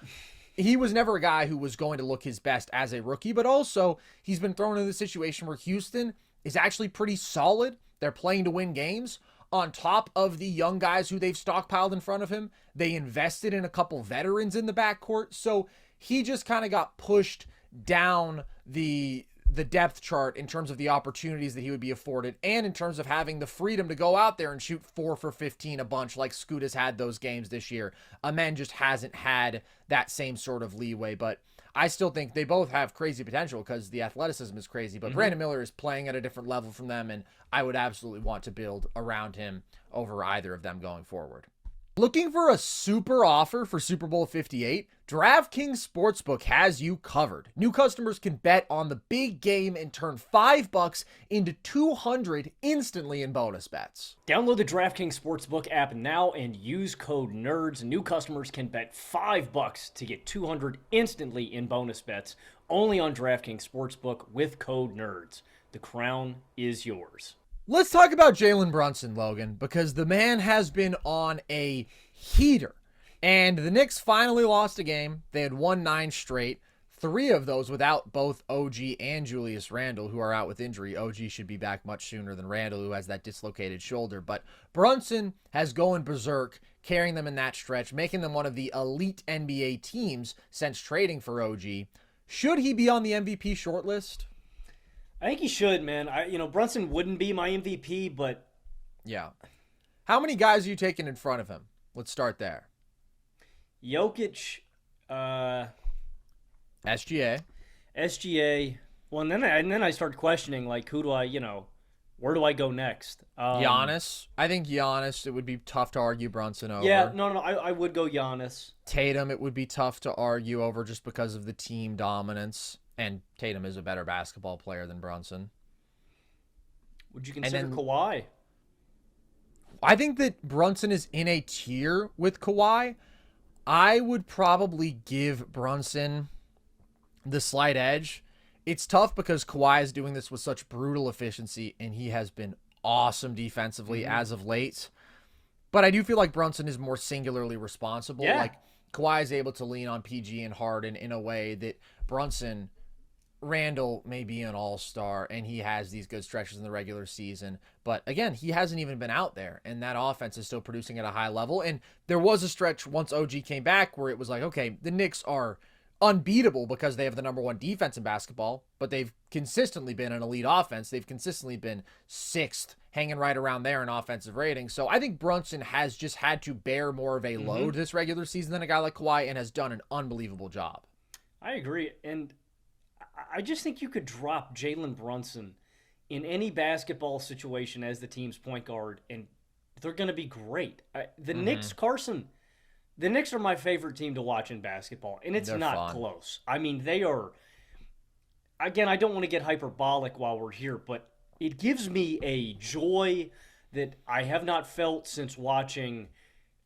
Speaker 1: he was never a guy who was going to look his best as a rookie, but also he's been thrown into the situation where Houston is actually pretty solid. They're playing to win games. On top of the young guys who they've stockpiled in front of him, they invested in a couple veterans in the backcourt. So he just kind of got pushed down the depth chart in terms of the opportunities that he would be afforded, and in terms of having the freedom to go out there and shoot 4 for 15 a bunch like Scoot has had those games this year. Amen just hasn't had that same sort of leeway, but I still think they both have crazy potential because the athleticism is crazy, but Brandon Miller is playing at a different level from them, and I would absolutely want to build around him over either of them going forward. Looking for a super offer for Super Bowl 58? DraftKings Sportsbook has you covered. New customers can bet on the big game and turn $5 into $200 instantly in bonus bets.
Speaker 2: Download the DraftKings Sportsbook app now and use code NERDS. New customers can bet $5 to get $200 instantly in bonus bets, only on DraftKings Sportsbook with code NERDS. The crown is yours.
Speaker 1: Let's talk about Jalen Brunson, Logan, because the man has been on a heater. And the Knicks finally lost a game. They had won 9 straight, 3 of those without both OG and Julius Randle, who are out with injury. OG should be back much sooner than Randle, who has that dislocated shoulder. But Brunson has gone berserk, carrying them in that stretch, making them one of the elite NBA teams since trading for OG. Should he be on the MVP shortlist?
Speaker 2: I think he should, man. Brunson wouldn't be my MVP, but
Speaker 1: yeah. How many guys are you taking in front of him? Let's start there.
Speaker 2: Jokic, SGA. Well, and then I started questioning, like, who do I, where do I go next?
Speaker 1: Giannis. I think Giannis, it would be tough to argue Brunson over.
Speaker 2: Yeah, no, I would go Giannis.
Speaker 1: Tatum, it would be tough to argue over just because of the team dominance. And Tatum is a better basketball player than Brunson.
Speaker 2: Would you consider Kawhi?
Speaker 1: I think that Brunson is in a tier with Kawhi. I would probably give Brunson the slight edge. It's tough because Kawhi is doing this with such brutal efficiency, and he has been awesome defensively as of late. But I do feel like Brunson is more singularly responsible.
Speaker 2: Yeah.
Speaker 1: Like, Kawhi is able to lean on PG and Harden in a way that Randle may be an all-star, and he has these good stretches in the regular season. But again, he hasn't even been out there, and that offense is still producing at a high level. And there was a stretch once OG came back where it was like, okay, the Knicks are unbeatable because they have the number 1 defense in basketball, but they've consistently been an elite offense. They've consistently been 6th, hanging right around there in offensive rating. So I think Brunson has just had to bear more of a load this regular season than a guy like Kawhi, and has done an unbelievable job.
Speaker 2: I agree, and I just think you could drop Jalen Brunson in any basketball situation as the team's point guard, and they're going to be great. The Knicks, Carson, the Knicks are my favorite team to watch in basketball, and it's not close. I mean, they are, again, I don't want to get hyperbolic while we're here, but it gives me a joy that I have not felt since watching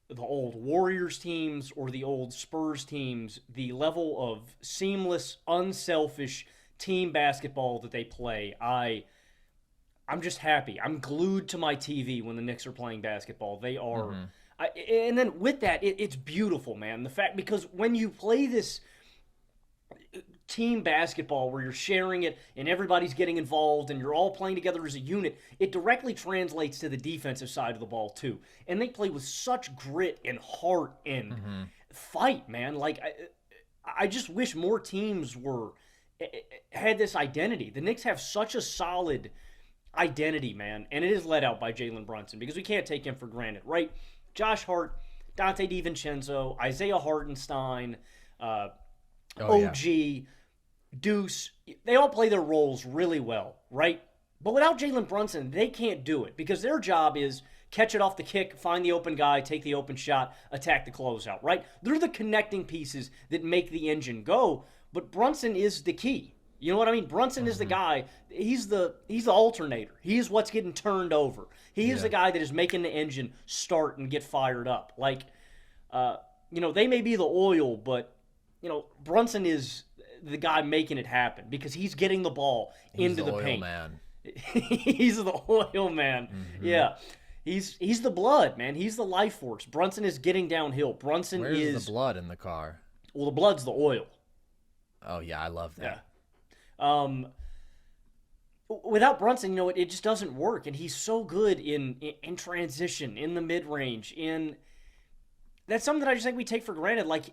Speaker 2: the old Warriors teams or the old Spurs teams, the level of seamless, unselfish team basketball that they play. I'm just happy. I'm glued to my TV when the Knicks are playing basketball. They are. And then with that, it's beautiful, man. The fact, because when you play this team basketball where you're sharing it and everybody's getting involved and you're all playing together as a unit, it directly translates to the defensive side of the ball too. And they play with such grit and heart and fight, man. Like, I just wish more teams had this identity. The Knicks have such a solid identity, man, and it is led out by Jalen Brunson because we can't take him for granted, right? Josh Hart, Dante DiVincenzo, Isaiah Hartenstein, OG, Deuce, they all play their roles really well, right? But without Jalen Brunson, they can't do it because their job is, catch it off the kick, find the open guy, take the open shot, attack the closeout, right? They're the connecting pieces that make the engine go, but Brunson is the key. You know what I mean? Brunson is the guy. He's the alternator. He's what's getting turned over. He is the guy that is making the engine start and get fired up. Like, they may be the oil, but Brunson is the guy making it happen because he's getting the ball into the paint. Man. He's the oil man. Mm-hmm. Yeah. He's the blood, man. He's the life force. Brunson is getting downhill.
Speaker 1: Where's the blood in the car?
Speaker 2: Well, the blood's the oil.
Speaker 1: Oh, yeah, I love that.
Speaker 2: Yeah. Without Brunson, it just doesn't work. And he's so good in transition, in the mid-range. That's something that I just think we take for granted. Like,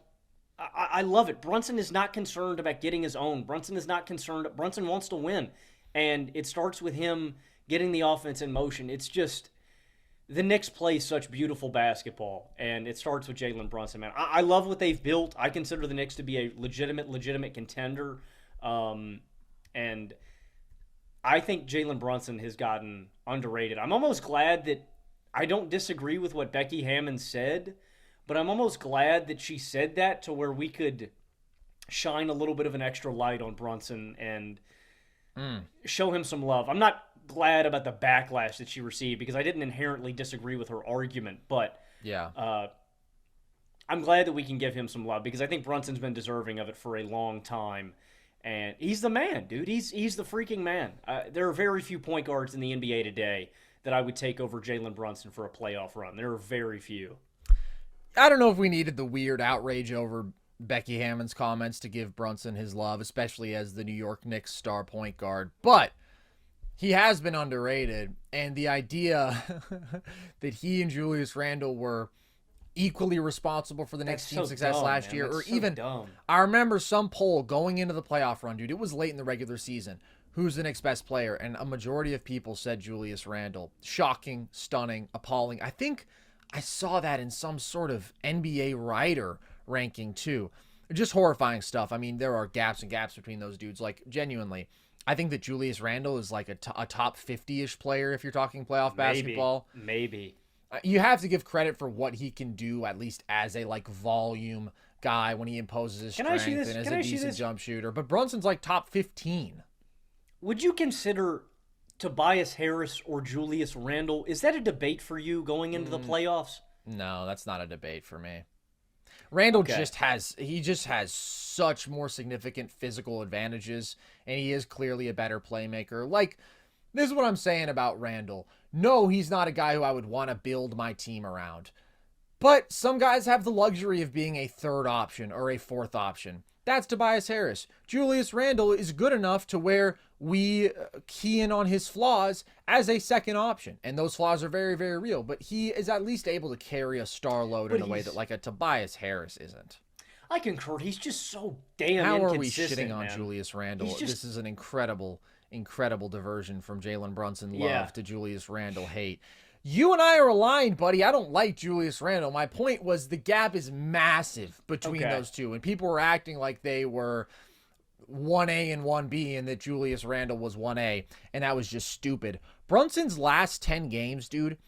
Speaker 2: I love it. Brunson is not concerned about getting his own. Brunson is not concerned. Brunson wants to win. And it starts with him getting the offense in motion. It's just the Knicks play such beautiful basketball, and it starts with Jalen Brunson, man. I love what they've built. I consider the Knicks to be a legitimate contender. And I think Jalen Brunson has gotten underrated. I'm almost glad that I don't disagree with what Becky Hammon said, but I'm almost glad that she said that to where we could shine a little bit of an extra light on Brunson and show him some love. I'm not glad about the backlash that she received because I didn't inherently disagree with her argument, but I'm glad that we can give him some love because I think Brunson's been deserving of it for a long time. And he's the man, dude. He's the freaking man. There are very few point guards in the NBA today that I would take over Jalen Brunson for a playoff run. There are very few.
Speaker 1: I don't know if we needed the weird outrage over Becky Hammon's comments to give Brunson his love, especially as the New York Knicks star point guard. But he has been underrated, and the idea that he and Julius Randle were equally responsible for the Knicks' team success last year, or even I remember some poll going into the playoff run, dude. It was late in the regular season. Who's the Knicks' best player? And a majority of people said Julius Randle. Shocking, stunning, appalling. I think I saw that in some sort of NBA writer ranking too. Just horrifying stuff. I mean, there are gaps and gaps between those dudes. Like, genuinely, I think that Julius Randle is like a top 50-ish player if you're talking playoff basketball.
Speaker 2: Maybe.
Speaker 1: You have to give credit for what he can do, at least as a volume guy when he imposes his strength and as a decent jump shooter. But Brunson's like top 15.
Speaker 2: Would you consider Tobias Harris or Julius Randle? Is that a debate for you going into the playoffs?
Speaker 1: No, that's not a debate for me. Randle just has such more significant physical advantages, and he is clearly a better playmaker. Like, this is what I'm saying about Randle. No, he's not a guy who I would want to build my team around. But some guys have the luxury of being a third option or a fourth option. That's Tobias Harris. Julius Randle is good enough to where we key in on his flaws as a second option. And those flaws are very, very real. But he is at least able to carry a star load in a way that like a Tobias Harris isn't.
Speaker 2: I concur. He's just so damn
Speaker 1: How
Speaker 2: inconsistent,
Speaker 1: are we shitting on
Speaker 2: man.
Speaker 1: Julius Randle? This is an incredible diversion from Jalen Brunson love to Julius Randle hate. You and I are aligned, buddy. I don't like Julius Randle. My point was the gap is massive between those two, and people were acting like they were 1A and 1B and that Julius Randle was 1A, and that was just stupid. Brunson's last 10 games, dude,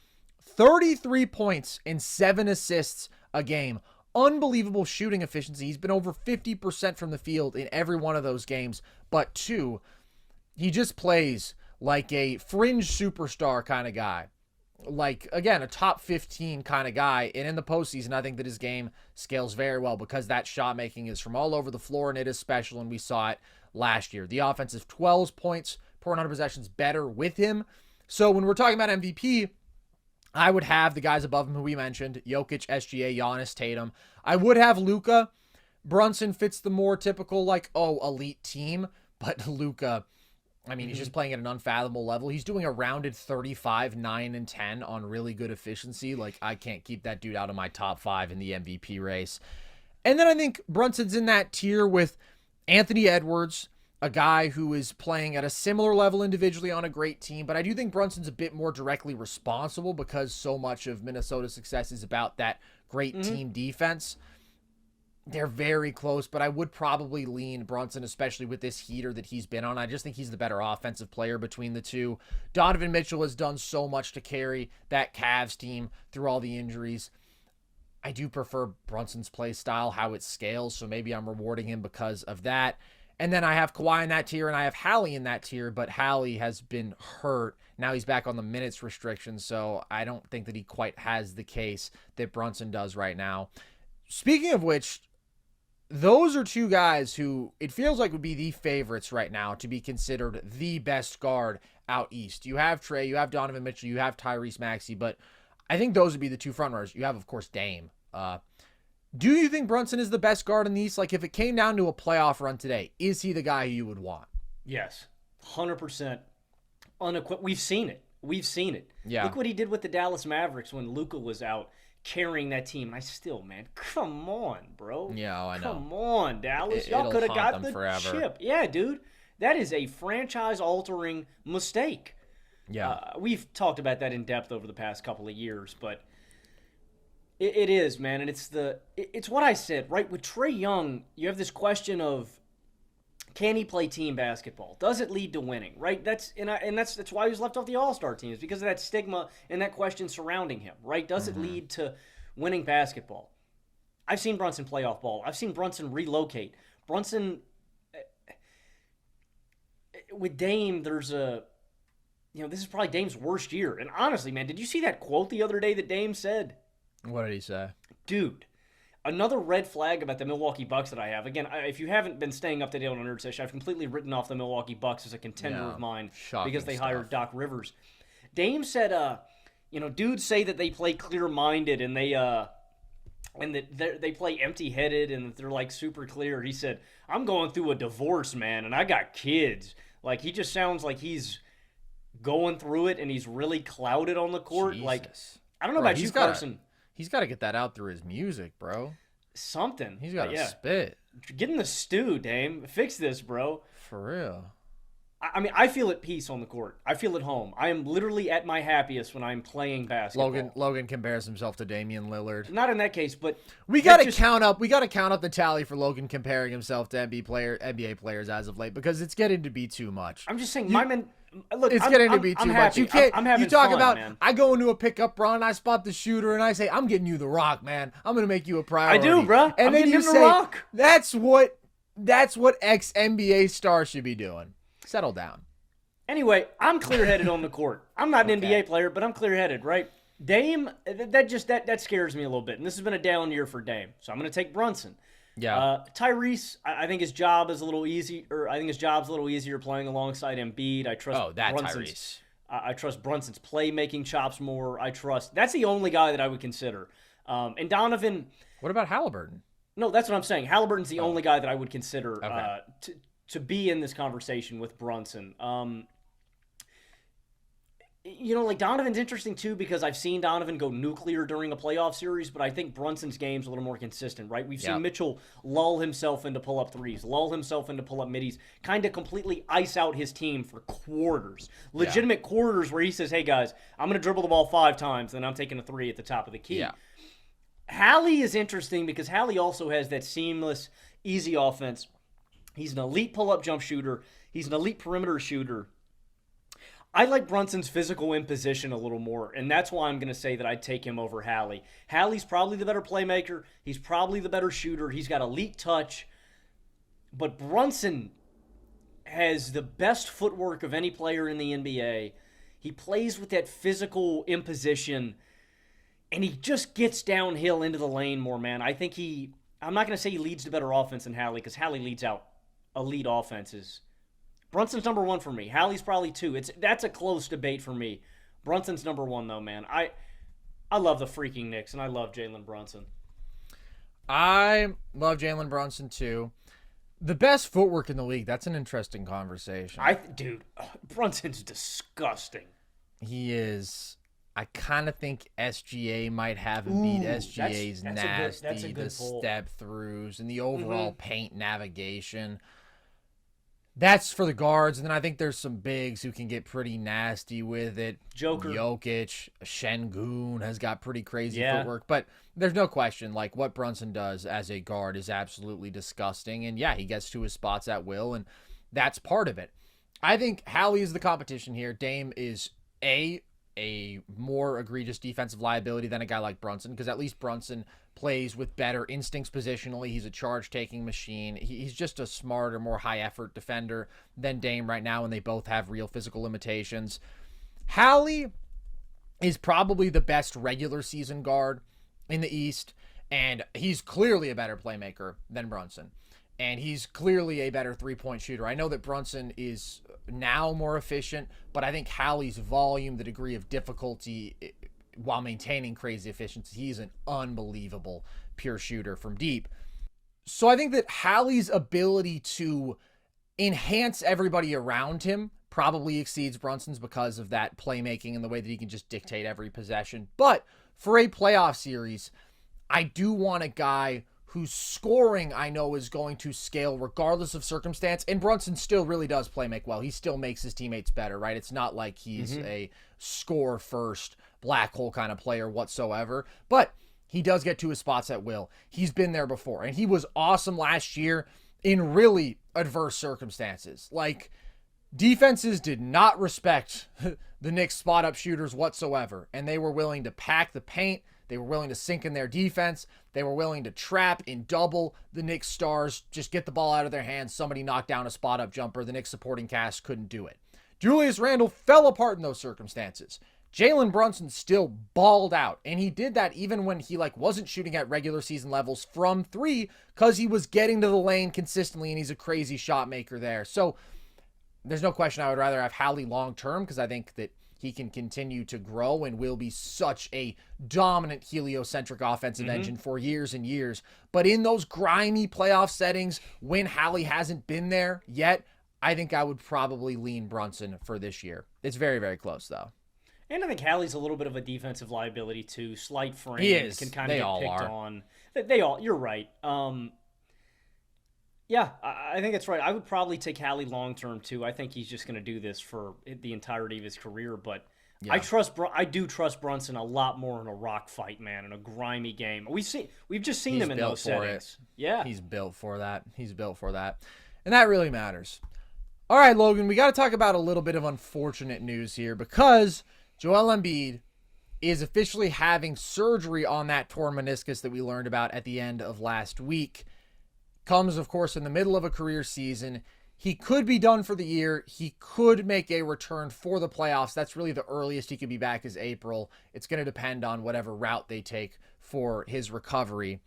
Speaker 1: 33 points and 7 assists a game. Unbelievable shooting efficiency. He's been over 50% from the field in every one of those games, but two, he just plays like a fringe superstar kind of guy. Like, again, a top 15 kind of guy. And in the postseason, I think that his game scales very well because that shot making is from all over the floor and it is special. And we saw it last year. The offensive 12 points per 100 possessions better with him. So when we're talking about MVP, I would have the guys above him who we mentioned, Jokic, SGA, Giannis, Tatum. I would have Luka. Brunson fits the more typical, elite team. But Luka, I mean, he's just playing at an unfathomable level. He's doing a rounded 35, 9, and 10 on really good efficiency. Like, I can't keep that dude out of my top 5 in the MVP race. And then I think Brunson's in that tier with Anthony Edwards, a guy who is playing at a similar level individually on a great team. But I do think Brunson's a bit more directly responsible because so much of Minnesota's success is about that great team defense. They're very close, but I would probably lean Brunson, especially with this heater that he's been on. I just think he's the better offensive player between the two. Donovan Mitchell has done so much to carry that Cavs team through all the injuries. I do prefer Brunson's play style, how it scales, so maybe I'm rewarding him because of that. And then I have Kawhi in that tier, and I have Hallie in that tier, but Hallie has been hurt. Now he's back on the minutes restriction, so I don't think that he quite has the case that Brunson does right now. Speaking of which, those are two guys who it feels like would be the favorites right now to be considered the best guard out east. You have Trae, you have Donovan Mitchell, you have Tyrese Maxey, but I think those would be the two frontrunners. You have, of course, Dame. Do you think Brunson is the best guard in the East? Like, if it came down to a playoff run today, is he the guy who you would want?
Speaker 2: Yes, 100% unequipped. We've seen it.
Speaker 1: Yeah.
Speaker 2: Look what he did with the Dallas Mavericks when Luka was out carrying that team. And I still, man, come on, bro.
Speaker 1: Yeah, I know.
Speaker 2: Come on, Dallas. Y'all could have got the chip. Yeah, dude. That is a franchise-altering mistake.
Speaker 1: Yeah.
Speaker 2: We've talked about that in depth over the past couple of years, but it is, man, and it's what I said, right? With Trae Young, you have this question of, can he play team basketball? Does it lead to winning, right? That's why he was left off the All-Star team, is because of that stigma and that question surrounding him, right? Does it lead to winning basketball? I've seen Brunson play off ball. I've seen Brunson relocate. Brunson, with Dame, this is probably Dame's worst year. And honestly, man, did you see that quote the other day that Dame said?
Speaker 1: What did he say?
Speaker 2: Dude, another red flag about the Milwaukee Bucks that I have. Again, if you haven't been staying up to date on Nerd Sesh, I've completely written off the Milwaukee Bucks as a contender of mine because they hired Doc Rivers. Dame said, dudes say that they play clear-minded and they play empty-headed and that they're like super clear. He said, I'm going through a divorce, man, and I got kids. Like, he just sounds like he's going through it and he's really clouded on the court.
Speaker 1: Jesus.
Speaker 2: Like, I don't know about you, Carson.
Speaker 1: He's got to get that out through his music, bro.
Speaker 2: Something.
Speaker 1: He's got to spit.
Speaker 2: Get in the stew, Dame. Fix this, bro.
Speaker 1: For real.
Speaker 2: I mean, I feel at peace on the court. I feel at home. I am literally at my happiest when I'm playing basketball.
Speaker 1: Logan compares himself to Damian Lillard.
Speaker 2: Not in that case, but
Speaker 1: we got to count up the tally for Logan comparing himself to NBA players as of late because it's getting to be too much.
Speaker 2: I'm just saying, my man. Look,
Speaker 1: it's getting to be too much. You can't.
Speaker 2: I'm having
Speaker 1: you talk
Speaker 2: fun,
Speaker 1: about.
Speaker 2: Man.
Speaker 1: I go into a pickup run, I spot the shooter, and I say, "I'm getting you the rock, man. I'm gonna make you a priority."
Speaker 2: I do, bro.
Speaker 1: And
Speaker 2: I'm
Speaker 1: then you
Speaker 2: say,
Speaker 1: the
Speaker 2: rock.
Speaker 1: "That's what ex NBA stars should be doing." Settle down.
Speaker 2: Anyway, I'm clear-headed on the court. I'm not an NBA player, but I'm clear-headed, right? Dame, that scares me a little bit, and this has been a down year for Dame, so I'm gonna take Brunson.
Speaker 1: Yeah.
Speaker 2: Tyrese, I think his job is a little easy, or I think his job's a little easier playing alongside Embiid. I trust
Speaker 1: Tyrese.
Speaker 2: I trust Brunson's playmaking chops more. That's the only guy that I would consider. And Donovan.
Speaker 1: What about Halliburton?
Speaker 2: No, that's what I'm saying. Halliburton's the only guy that I would consider
Speaker 1: Okay.
Speaker 2: to be in this conversation with Brunson. Like Donovan's interesting too because I've seen Donovan go nuclear during a playoff series, but I think Brunson's game's a little more consistent, right? We've seen Mitchell lull himself into pull-up threes, lull himself into pull-up middies, kind of completely ice out his team for quarters. Legitimate quarters where he says, hey guys, I'm going to dribble the ball 5 times, then I'm taking a 3 at the top of the key.
Speaker 1: Yeah.
Speaker 2: Hallie is interesting because Hallie also has that seamless, easy offense. He's an elite pull-up jump shooter. He's an elite perimeter shooter. I like Brunson's physical imposition a little more, and that's why I'm going to say that I'd take him over Hallie. Hallie's probably the better playmaker. He's probably the better shooter. He's got elite touch. But Brunson has the best footwork of any player in the NBA. He plays with that physical imposition, and he just gets downhill into the lane more, man. I think I'm not going to say he leads to better offense than Hallie, because Hallie leads out elite offenses. Brunson's number 1 for me. Hallie's probably 2. That's a close debate for me. Brunson's number 1, though, man. I love the freaking Knicks, and I love Jalen Brunson.
Speaker 1: I love Jalen Brunson, too. The best footwork in the league, that's an interesting conversation.
Speaker 2: Dude, Brunson's disgusting.
Speaker 1: He is. I kind of think SGA might have him beat. SGA's nasty, the step-throughs, and the overall paint navigation. That's for the guards, and then I think there's some bigs who can get pretty nasty with it.
Speaker 2: Joker.
Speaker 1: Jokic, Şengün has got pretty crazy
Speaker 2: Yeah.
Speaker 1: footwork, but there's no question, like, what Brunson does as a guard is absolutely disgusting, and yeah, he gets to his spots at will, and that's part of it. I think Hallie is the competition here. Dame is a more egregious defensive liability than a guy like Brunson, because at least Brunson plays with better instincts positionally. He's a charge-taking machine. He's just a smarter, more high-effort defender than Dame right now, and they both have real physical limitations. Hallie is probably the best regular season guard in the East, and he's clearly a better playmaker than Brunson. And he's clearly a better three-point shooter. I know that Brunson is now more efficient, but I think Hallie's volume, the degree of difficulty, while maintaining crazy efficiency, he's an unbelievable pure shooter from deep. So I think that Hallie's ability to enhance everybody around him probably exceeds Brunson's because of that playmaking and the way that he can just dictate every possession. But for a playoff series, I do want a guy whose scoring I know is going to scale regardless of circumstance. And Brunson still really does make well. He still makes his teammates better, right? It's not like he's a score first black hole kind of player whatsoever, but he does get to his spots at will. He's been there before, and he was awesome last year in really adverse circumstances. Like, defenses did not respect the Knicks spot up shooters whatsoever, and they were willing to pack the paint. They were willing to sink in their defense. They were willing to trap and double the Knicks stars, just get the ball out of their hands. Somebody knocked down a spot-up jumper. The Knicks supporting cast couldn't do it. Julius Randle fell apart in those circumstances. Jalen Brunson still balled out, and he did that even when he wasn't shooting at regular season levels from three, because he was getting to the lane consistently, and he's a crazy shot maker there. So there's no question I would rather have Hallie long-term, because I think that he can continue to grow and will be such a dominant heliocentric offensive engine for years and years. But in those grimy playoff settings, when Hallie hasn't been there yet, I think I would probably lean Brunson for this year. It's very, very close, though.
Speaker 2: And I think Hallie's a little bit of a defensive liability too. Slight frame.
Speaker 1: He is.
Speaker 2: Can kind
Speaker 1: They
Speaker 2: of
Speaker 1: all
Speaker 2: get picked
Speaker 1: are.
Speaker 2: on. They all. You're right. Yeah, I think that's right. I would probably take Hallie long term too. I think he's just going to do this for the entirety of his career. But
Speaker 1: Yeah.
Speaker 2: I do trust Brunson a lot more in a rock fight, man, in a grimy game. We've just seen him in
Speaker 1: built
Speaker 2: those
Speaker 1: for
Speaker 2: settings. Yeah,
Speaker 1: He's built for that. He's built for that. And that really matters. All right, Logan, we got to talk about a little bit of unfortunate news here, because Joel Embiid is officially having surgery on that torn meniscus that we learned about at the end of last week. Comes, of course, in the middle of a career season. He could be done for the year. He could make a return for the playoffs. That's really the earliest he could be back is April. It's going to depend on whatever route they take for his recovery.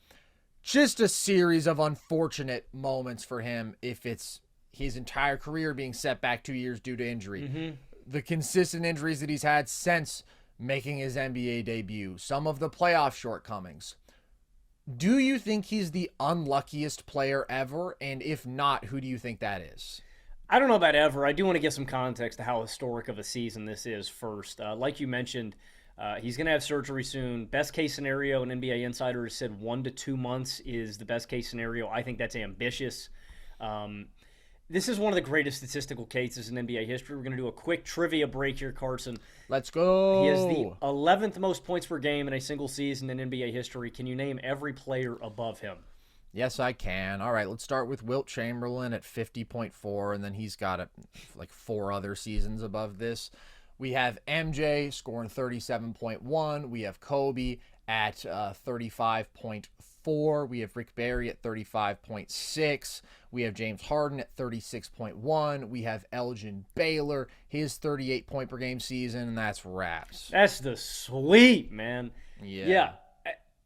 Speaker 1: Just a series of unfortunate moments for him if it's his entire career being set back 2 years due to injury. The consistent injuries that he's had since making his NBA debut. Some of the playoff shortcomings. Do you think he's the unluckiest player ever? And if not, who do you think that is?
Speaker 2: I don't know about ever. I do want to get some context to how historic of a season this is first. Like you mentioned, he's going to have surgery soon. Best case scenario, an NBA insider has said 1 to 2 months is the best case scenario. I think that's ambitious. This is one of the greatest statistical cases in NBA history. We're going to do a quick trivia break here, Carson.
Speaker 1: Let's go.
Speaker 2: He has the 11th most points per game in a single season in NBA history. Can you name every player above him?
Speaker 1: Yes, I can. All right, let's start with Wilt Chamberlain at 50.4, and then he's got 4 other seasons above this. We have MJ scoring 37.1. We have Kobe at 35.4. We have Rick Barry at 35.6. We have James Harden at 36.1. We have Elgin Baylor, his 38 point per game season, and that's wraps.
Speaker 2: That's the sweep, man.
Speaker 1: Yeah.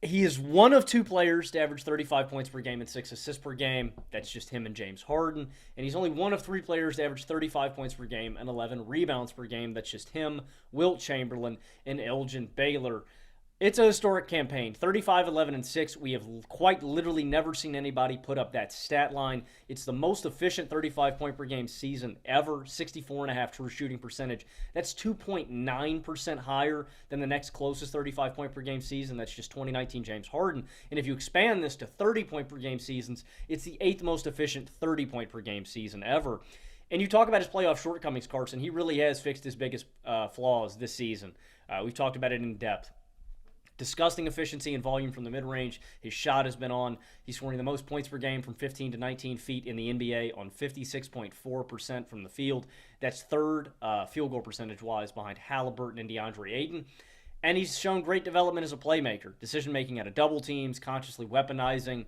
Speaker 2: He is one of 2 players to average 35 points per game and 6 assists per game. That's just him and James Harden. And he's only one of 3 players to average 35 points per game and 11 rebounds per game. That's just him, Wilt Chamberlain, and Elgin Baylor. It's a historic campaign. 35, 11, and 6. We have quite literally never seen anybody put up that stat line. It's the most efficient 35-point per game season ever. 64.5 true shooting percentage. That's 2.9% higher than the next closest 35-point per game season. That's just 2019 James Harden. And if you expand this to 30-point per game seasons, it's the 8th most efficient 30-point per game season ever. And you talk about his playoff shortcomings, Carson. He really has fixed his biggest flaws this season. We've talked about it in depth. Disgusting efficiency and volume from the mid-range. His shot has been on. He's scoring the most points per game from 15 to 19 feet in the NBA on 56.4% from the field. That's third field goal percentage-wise behind Halliburton and DeAndre Ayton. And he's shown great development as a playmaker. Decision-making out of double teams, consciously weaponizing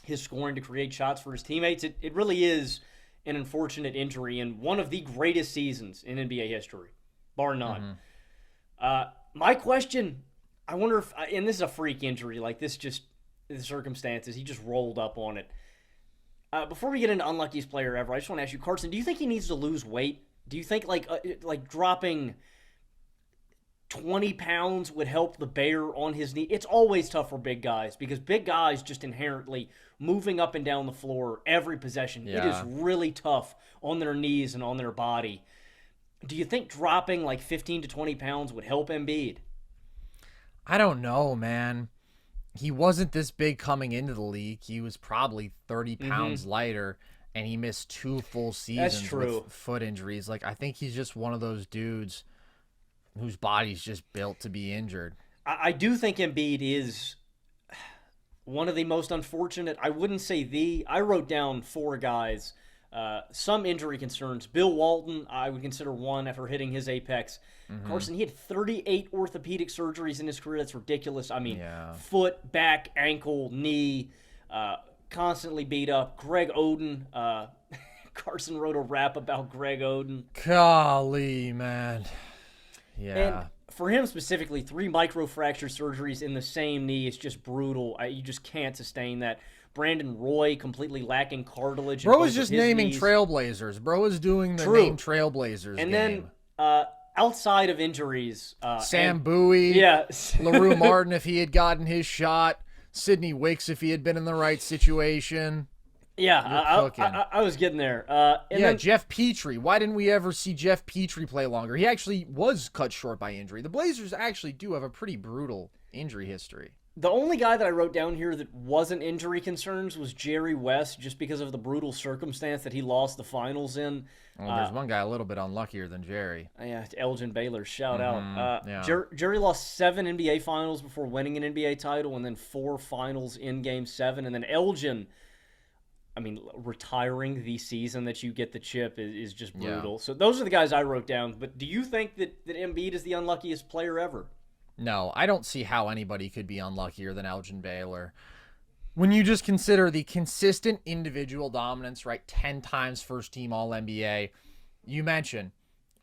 Speaker 2: his scoring to create shots for his teammates. It really is an unfortunate injury and one of the greatest seasons in NBA history, bar none. My question, I wonder if, and this is a freak injury, like this just, the circumstances, he just rolled up on it. Before we get into unluckiest player ever, I just want to ask you, Carson, do you think he needs to lose weight? Do you think like dropping 20 pounds would help the bear on his knee? It's always tough for big guys because big guys just inherently moving up and down the floor every possession. Yeah. It is really tough on their knees and on their body. Do you think dropping like 15 to 20 pounds would help Embiid?
Speaker 1: I don't know, man. He wasn't this big coming into the league. He was probably 30 pounds lighter, and he missed 2 full seasons with foot injuries. Like, I think he's just one of those dudes whose body's just built to be injured.
Speaker 2: I do think Embiid is one of the most unfortunate. I wouldn't say I wrote down 4 guys. Some injury concerns. Bill Walton, I would consider one after hitting his apex. Carson, he had 38 orthopedic surgeries in his career. That's ridiculous. I mean, foot, back, ankle, knee, constantly beat up. Greg Oden, Carson wrote a rap about Greg Oden.
Speaker 1: Golly, man. Yeah.
Speaker 2: And for him specifically, 3 microfracture surgeries in the same knee is just brutal. You just can't sustain that. Brandon Roy completely lacking cartilage.
Speaker 1: Bro is just naming knees. Trailblazers. Bro is doing the name Trailblazers
Speaker 2: and
Speaker 1: game.
Speaker 2: Then outside of injuries,
Speaker 1: Sam Bowie, LaRue Martin if he had gotten his shot, Sidney Wicks if he had been in the right situation.
Speaker 2: Yeah, I was getting there. Then,
Speaker 1: Jeff Petrie. Why didn't we ever see Jeff Petrie play longer? He actually was cut short by injury. The Blazers actually do have a pretty brutal injury history.
Speaker 2: The only guy that I wrote down here that wasn't injury concerns was Jerry West, just because of the brutal circumstance that he lost the finals in.
Speaker 1: Well, there's one guy a little bit unluckier than Jerry.
Speaker 2: Yeah, Elgin Baylor, shout out. Jerry lost 7 NBA finals before winning an NBA title, and then 4 finals in Game 7. And then Elgin, I mean, retiring the season that you get the chip is just brutal. Yeah. So those are the guys I wrote down. But do you think that Embiid is the unluckiest player ever?
Speaker 1: No, I don't see how anybody could be unluckier than Elgin Baylor. When you just consider the consistent individual dominance, right? 10 times first team All-NBA. You mentioned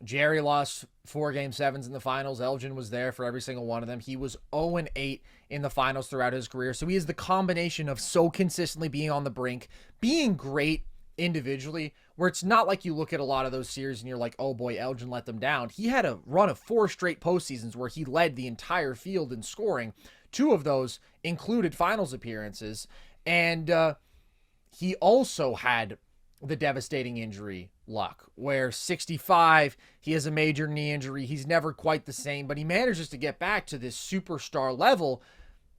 Speaker 1: Jerry lost 4 Game 7s in the finals. Elgin was there for every single one of them. He was 0-8 in the finals throughout his career. So he is the combination of so consistently being on the brink, being great individually, where it's not like you look at a lot of those series and you're like, oh boy, Elgin let them down. He had a run of 4 straight postseasons where he led the entire field in scoring. 2 of those included finals appearances. And he also had the devastating injury luck, where 65, he has a major knee injury. He's never quite the same, but he manages to get back to this superstar level.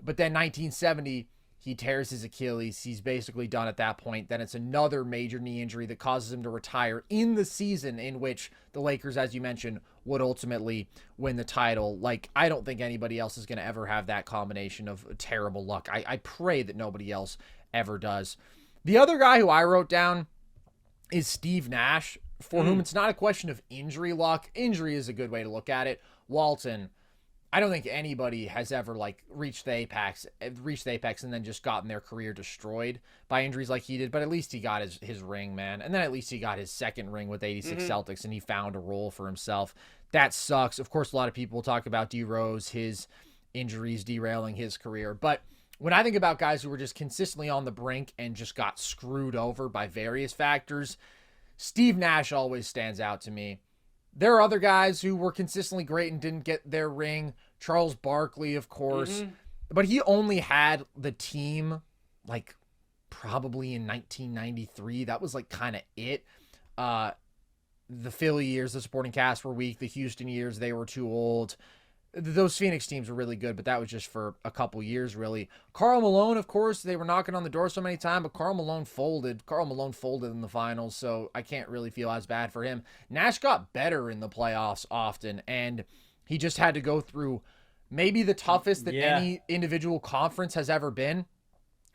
Speaker 1: But then 1970, he tears his Achilles. He's basically done at that point. Then it's another major knee injury that causes him to retire in the season in which the Lakers, as you mentioned, would ultimately win the title. Like, I don't think anybody else is going to ever have that combination of terrible luck. I pray that nobody else ever does. The other guy who I wrote down is Steve Nash, for whom it's not a question of injury luck. Injury is a good way to look at it. Walton, I don't think anybody has ever reached the apex and then just gotten their career destroyed by injuries like he did. But at least he got his ring, man. And then at least he got his second ring with 86 Celtics, and he found a role for himself. That sucks. Of course, a lot of people talk about D Rose, his injuries derailing his career. But when I think about guys who were just consistently on the brink and just got screwed over by various factors, Steve Nash always stands out to me. There are other guys who were consistently great and didn't get their ring. Charles Barkley, of course. But he only had the team like probably in 1993. That was like kind of it. The Philly years, the supporting cast were weak. The Houston years, they were too old. Those Phoenix teams were really good, but that was just for a couple years, really. Karl Malone, of course, they were knocking on the door so many times, but Karl Malone folded. Karl Malone folded in the finals, so I can't really feel as bad for him. Nash got better in the playoffs often, and he just had to go through maybe the toughest that any individual conference has ever been.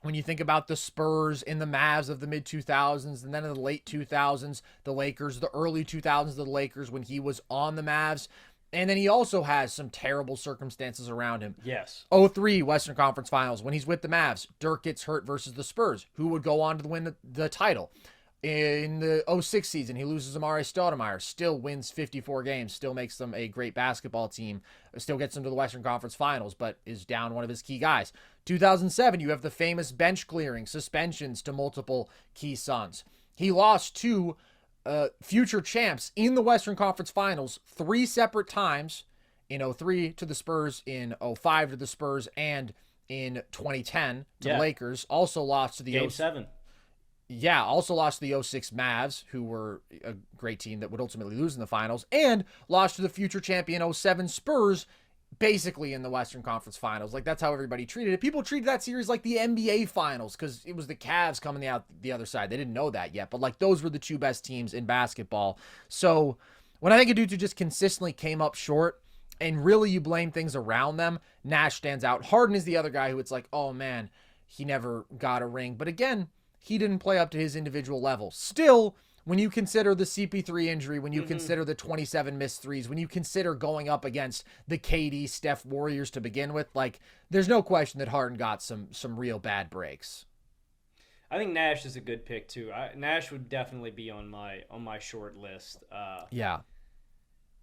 Speaker 1: When you think about the Spurs and the Mavs of the mid-2000s, and then in the late 2000s, the Lakers, the early 2000s, the Lakers, when he was on the Mavs. And then he also has some terrible circumstances around him.
Speaker 2: Yes.
Speaker 1: 03 Western Conference Finals, when he's with the Mavs, Dirk gets hurt versus the Spurs, who would go on to win the title. In the 06 season, he loses Amare Stoudemire, still wins 54 games, still makes them a great basketball team, still gets them to the Western Conference Finals, but is down one of his key guys. 2007, you have the famous bench clearing, suspensions to multiple key Suns. He lost to future champs in the Western Conference Finals 3 separate times, in 03 to the Spurs, in 05 to the Spurs, and in 2010 to the Lakers. Also lost to the
Speaker 2: Game 7.
Speaker 1: Yeah, also lost to the 06 Mavs, who were a great team that would ultimately lose in the finals, and lost to the future champion 07 Spurs, basically in the Western Conference Finals. Like, that's how everybody treated it. People treated that series like the NBA Finals, because it was the Cavs coming out the other side. They didn't know that yet, but like, those were the 2 best teams in basketball. So when I think of dudes who just consistently came up short, and really you blame things around them, Nash stands out. Harden is the other guy who it's like, oh man, he never got a ring. But again, he didn't play up to his individual level. Still, when you consider the CP3 injury, when you consider the 27 missed threes, when you consider going up against the KD, Steph Warriors to begin with, like, there's no question that Harden got some real bad breaks.
Speaker 2: I think Nash is a good pick too. Nash would definitely be on my short list.
Speaker 1: Yeah.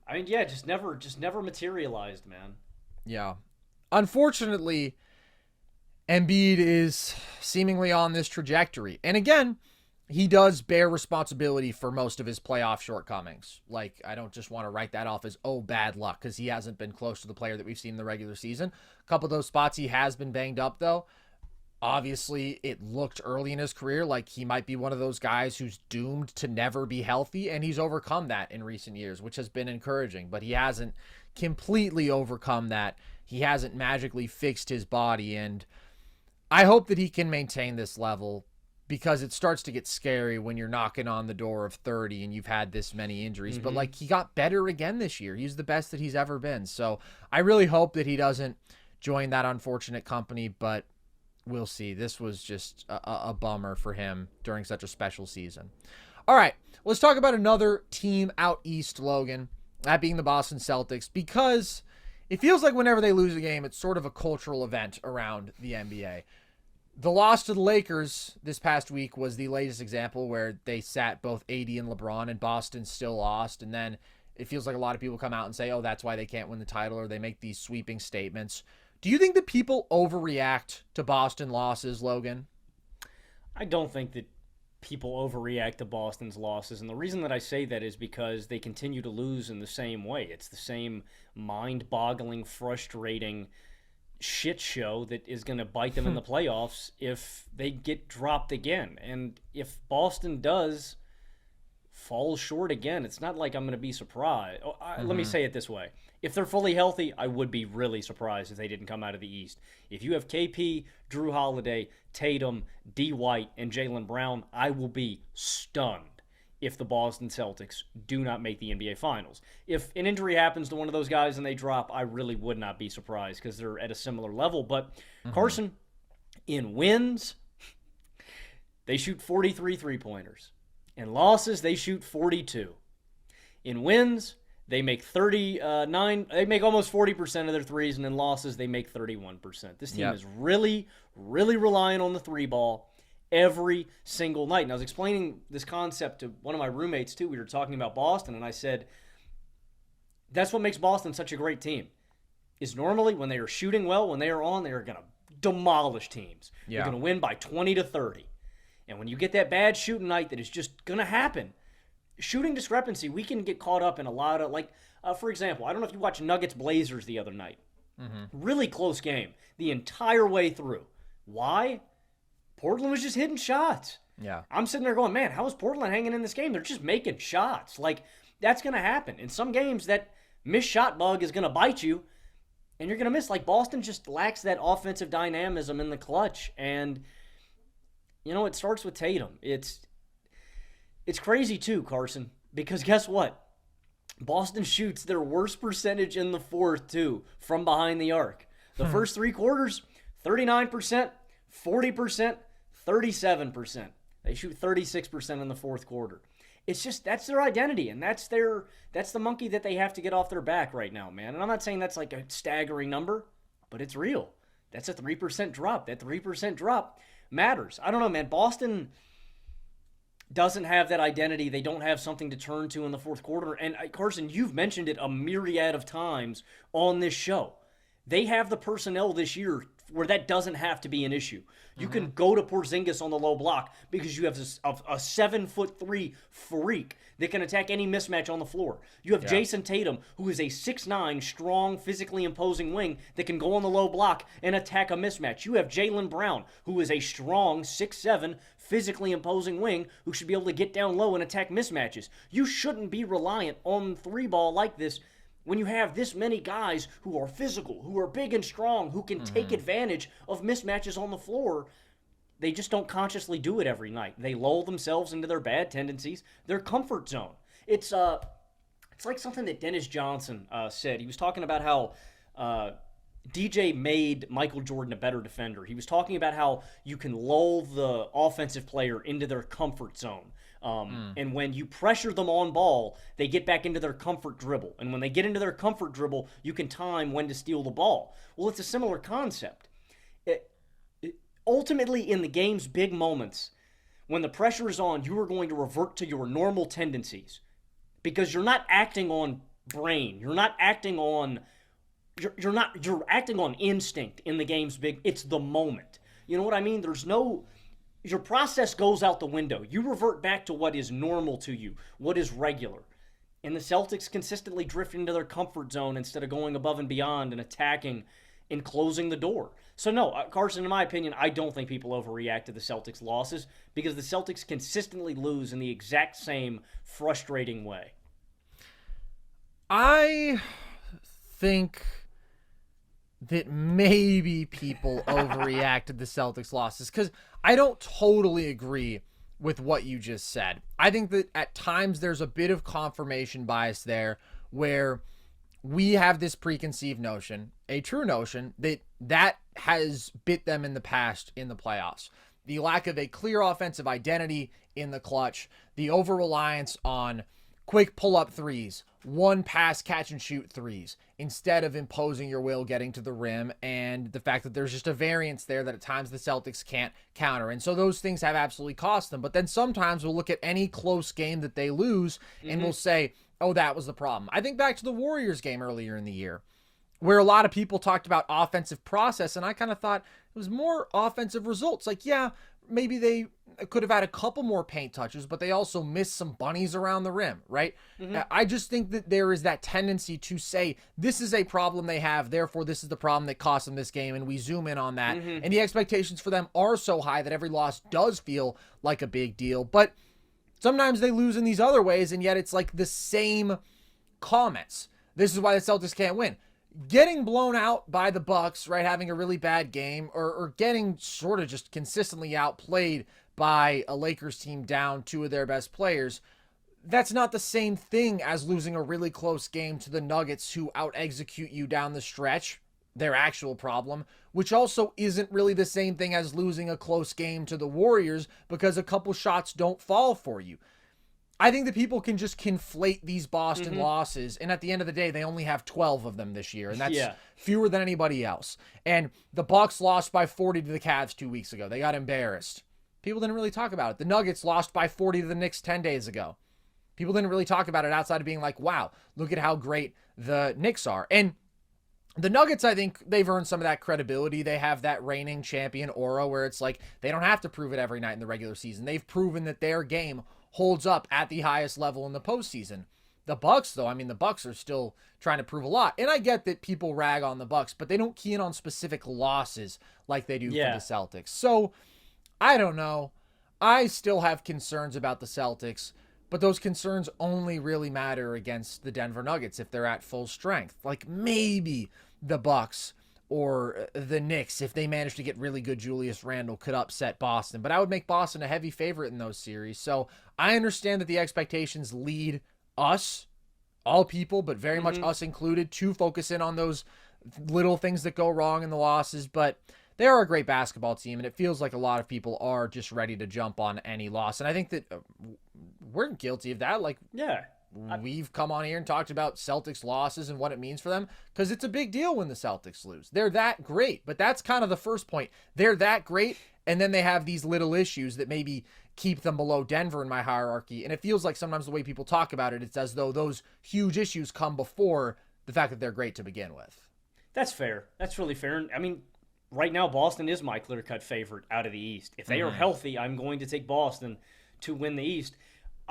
Speaker 2: I mean, yeah, just never materialized, man.
Speaker 1: Yeah. Unfortunately, Embiid is seemingly on this trajectory. And again, he does bear responsibility for most of his playoff shortcomings. Like, I don't just want to write that off as, oh, bad luck, because he hasn't been close to the player that we've seen in the regular season. A couple of those spots he has been banged up, though. Obviously, it looked early in his career like he might be one of those guys who's doomed to never be healthy, and he's overcome that in recent years, which has been encouraging. But he hasn't completely overcome that. He hasn't magically fixed his body, and I hope that he can maintain this level, because it starts to get scary when you're knocking on the door of 30 and you've had this many injuries. But like, he got better again this year. He's the best that he's ever been. So I really hope that he doesn't join that unfortunate company, but we'll see. This was just a bummer for him during such a special season. All right, let's talk about another team out east, Logan, that being the Boston Celtics, because it feels like whenever they lose a game, it's sort of a cultural event around the NBA. The loss to the Lakers this past week was the latest example, where they sat both AD and LeBron, and Boston still lost. And then it feels like a lot of people come out and say, oh, that's why they can't win the title, or they make these sweeping statements. Do you think that people overreact to Boston losses, Logan?
Speaker 2: I don't think that people overreact to Boston's losses. And the reason that I say that is because they continue to lose in the same way. It's the same mind-boggling, frustrating shit show that is going to bite them in the playoffs if they get dropped again. And if Boston does fall short again, it's not like I'm going to be surprised. Let me say it this way. If they're fully healthy, I would be really surprised if they didn't come out of the East. If you have KP, Drew Holiday, Tatum, D. White, and Jalen Brown, I will be stunned if the Boston Celtics do not make the NBA Finals. If an injury happens to one of those guys and they drop, I really would not be surprised, because they're at a similar level. But Carson, in wins, they shoot 43 three-pointers. In losses, they shoot 42. In wins, they make 39. They make almost 40% of their threes, and in losses, they make 31%. This team is really, really relying on the three ball every single night. And I was explaining this concept to one of my roommates, too. We were talking about Boston, and I said, that's what makes Boston such a great team, is normally when they are shooting well, when they are on, they are going to demolish teams. They're going to win by 20 to 30. And when you get that bad shooting night that is just going to happen, shooting discrepancy, we can get caught up in a lot of, like, for example, I don't know if you watched Nuggets Blazers the other night. Really close game the entire way through. Why? Portland was just hitting shots.
Speaker 1: Yeah.
Speaker 2: I'm sitting there going, man, how is Portland hanging in this game? They're just making shots. Like, that's going to happen. In some games, that missed shot bug is going to bite you, and you're going to miss. Like, Boston just lacks that offensive dynamism in the clutch. And, it starts with Tatum. It's crazy, too, Carson, because guess what? Boston shoots their worst percentage in the fourth, too, from behind the arc. The first three quarters, 39%, 40%, 37%. They shoot 36% in the fourth quarter. It's just, that's their identity, and that's the monkey that they have to get off their back right now, man. And I'm not saying that's like a staggering number, but it's real. That's a 3% drop. That 3% drop matters. I don't know, man. Boston doesn't have that identity. They don't have something to turn to in the fourth quarter. And Carson, you've mentioned it a myriad of times on this show. They have the personnel this year where that doesn't have to be an issue. You can go to Porzingis on the low block because you have a 7'3" freak that can attack any mismatch on the floor. You have Jason Tatum, who is a 6'9", strong, physically imposing wing that can go on the low block and attack a mismatch. You have Jalen Brown, who is a strong 6'7", physically imposing wing who should be able to get down low and attack mismatches. You shouldn't be reliant on three ball like this when you have this many guys who are physical, who are big and strong, who can take advantage of mismatches on the floor. They just don't consciously do it every night. They lull themselves into their bad tendencies, their comfort zone. It's like something that Dennis Johnson said. He was talking about how DJ made Michael Jordan a better defender. He was talking about how you can lull the offensive player into their comfort zone. And when you pressure them on ball, they get back into their comfort dribble. And when they get into their comfort dribble, you can time when to steal the ball. Well, it's a similar concept. Ultimately, in the game's big moments, when the pressure is on, you are going to revert to your normal tendencies because you're not acting on brain. You're not acting on... You're acting on instinct in the game's big... It's the moment. You know what I mean? Your process goes out the window. You revert back to what is normal to you, what is regular. And the Celtics consistently drift into their comfort zone instead of going above and beyond and attacking and closing the door. So no, Carson, in my opinion, I don't think people overreact to the Celtics' losses because the Celtics consistently lose in the exact same frustrating way.
Speaker 1: I think that maybe people overreacted the Celtics losses because I don't totally agree with what you just said. I think that at times there's a bit of confirmation bias there where we have this preconceived notion, a true notion, that has bit them in the past in the playoffs. The lack of a clear offensive identity in the clutch, the over-reliance on quick pull-up threes, one pass catch and shoot threes instead of imposing your will getting to the rim, and the fact that there's just a variance there that at times the Celtics can't counter. And so those things have absolutely cost them. But then sometimes we'll look at any close game that they lose and we'll say, oh, that was the problem. I think back to the Warriors game earlier in the year where a lot of people talked about offensive process, and I kind of thought it was more offensive results. Like, yeah, maybe they could have had a couple more paint touches, but they also missed some bunnies around the rim, right? I just think that there is that tendency to say, this is a problem they have, therefore this is the problem that cost them this game, and we zoom in on that. And the expectations for them are so high that every loss does feel like a big deal. But sometimes they lose in these other ways, and yet it's like the same comments. This is why the Celtics can't win. Getting blown out by the Bucks, right, having a really bad game, or getting sort of just consistently outplayed by a Lakers team down two of their best players, that's not the same thing as losing a really close game to the Nuggets who out-execute you down the stretch, their actual problem, which also isn't really the same thing as losing a close game to the Warriors because a couple shots don't fall for you. I think that people can just conflate these Boston losses, and at the end of the day, they only have 12 of them this year, and that's fewer than anybody else. And the Bucks lost by 40 to the Cavs 2 weeks ago. They got embarrassed. People didn't really talk about it. The Nuggets lost by 40 to the Knicks 10 days ago. People didn't really talk about it outside of being like, wow, look at how great the Knicks are. And the Nuggets, I think they've earned some of that credibility. They have that reigning champion aura where it's like they don't have to prove it every night in the regular season. They've proven that their game holds up at the highest level in the postseason. The Bucks, though, I mean, the Bucks are still trying to prove a lot. And I get that people rag on the Bucks, but they don't key in on specific losses like they do for the Celtics. So, I don't know. I still have concerns about the Celtics, but those concerns only really matter against the Denver Nuggets if they're at full strength. Like maybe the Bucks or the Knicks, if they manage to get really good Julius Randle, could upset Boston. But I would make Boston a heavy favorite in those series. So I understand that the expectations lead us, all people, but very much us included, to focus in on those little things that go wrong in the losses. But they are a great basketball team, and it feels like a lot of people are just ready to jump on any loss. And I think that we're guilty of that. Like,
Speaker 2: yeah.
Speaker 1: We've come on here and talked about Celtics losses and what it means for them, because it's a big deal when the Celtics lose. They're that great, but that's kind of the first point. They're that great, and then they have these little issues that maybe keep them below Denver in my hierarchy. And it feels like sometimes the way people talk about it, it's as though those huge issues come before the fact that they're great to begin with.
Speaker 2: That's fair. That's really fair. I mean, right now, Boston is my clear-cut favorite out of the East. If they are healthy, I'm going to take Boston to win the East.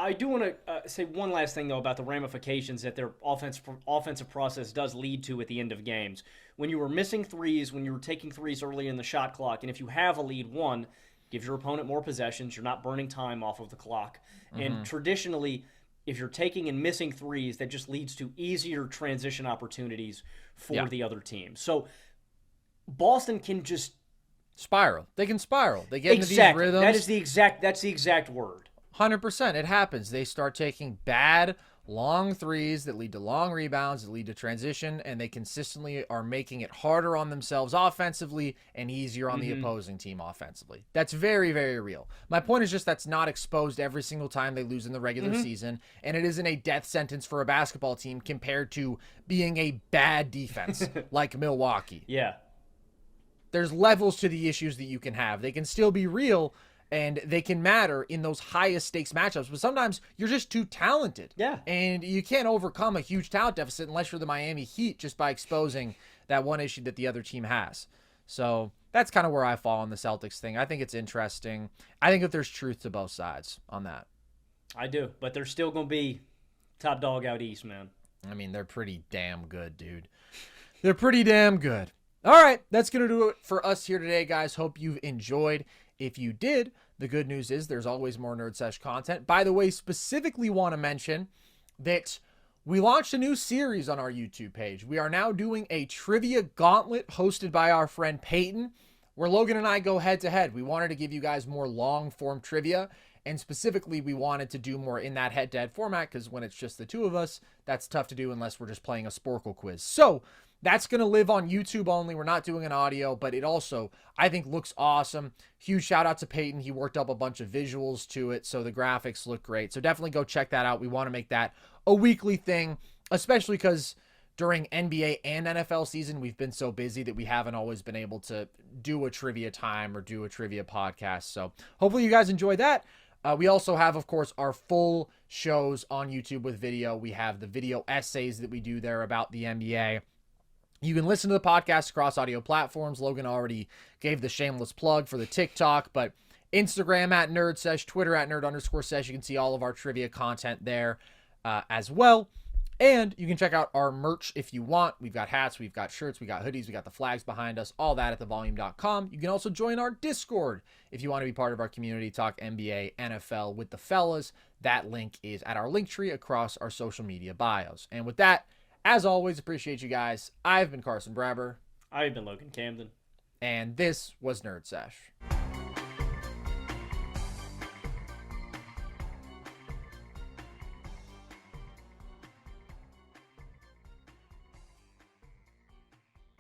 Speaker 2: I do want to say one last thing, though, about the ramifications that their offensive process does lead to at the end of games. When you were missing threes, when you were taking threes early in the shot clock, and if you have a lead, one, gives your opponent more possessions. You're not burning time off of the clock. And traditionally, if you're taking and missing threes, that just leads to easier transition opportunities for the other team. So Boston can just
Speaker 1: spiral. They can spiral. They get into these rhythms.
Speaker 2: That's the exact word.
Speaker 1: 100%. It happens. They start taking bad, long threes that lead to long rebounds, that lead to transition, and they consistently are making it harder on themselves offensively and easier on the opposing team offensively. That's very, very real. My point is just that's not exposed every single time they lose in the regular season, and it isn't a death sentence for a basketball team compared to being a bad defense like Milwaukee.
Speaker 2: Yeah.
Speaker 1: There's levels to the issues that you can have. They can still be real, and they can matter in those highest stakes matchups, but sometimes you're just too talented.
Speaker 2: Yeah.
Speaker 1: And you can't overcome a huge talent deficit unless you're the Miami Heat just by exposing that one issue that the other team has. So that's kind of where I fall on the Celtics thing. I think it's interesting. I think that there's truth to both sides on that.
Speaker 2: I do, but they're still going to be top dog out East, man.
Speaker 1: I mean, they're pretty damn good, dude. They're pretty damn good. All right, that's going to do it for us here today, guys. Hope you've enjoyed. If you did, the good news is there's always more Nerd Sesh content. By the way, specifically want to mention that we launched a new series on our YouTube page. We are now doing a trivia gauntlet hosted by our friend Peyton, where Logan and I go head-to-head. We wanted to give you guys more long-form trivia, and specifically we wanted to do more in that head-to-head format, because when it's just the two of us, that's tough to do unless we're just playing a Sporkle quiz. So that's going to live on YouTube only. We're not doing an audio, but it also, I think, looks awesome. Huge shout out to Peyton. He worked up a bunch of visuals to it, so the graphics look great. So definitely go check that out. We want to make that a weekly thing, especially because during NBA and NFL season, we've been so busy that we haven't always been able to do a trivia time or do a trivia podcast. So hopefully you guys enjoy that. We also have, of course, our full shows on YouTube with video. We have the video essays that we do there about the NBA. You can listen to the podcast across audio platforms. Logan already gave the shameless plug for the TikTok, but Instagram at NerdSesh, Twitter at Nerd_Sesh. You can see all of our trivia content there as well. And you can check out our merch if you want. We've got hats, we've got shirts, we got hoodies, we got the flags behind us, all that at thevolume.com. You can also join our Discord if you want to be part of our community, talk NBA, NFL with the fellas. That link is at our Linktree across our social media bios. And with that, as always, appreciate you guys. I've been Carson Brabber.
Speaker 2: I've been Logan Camden.
Speaker 1: And this was Nerd Sesh.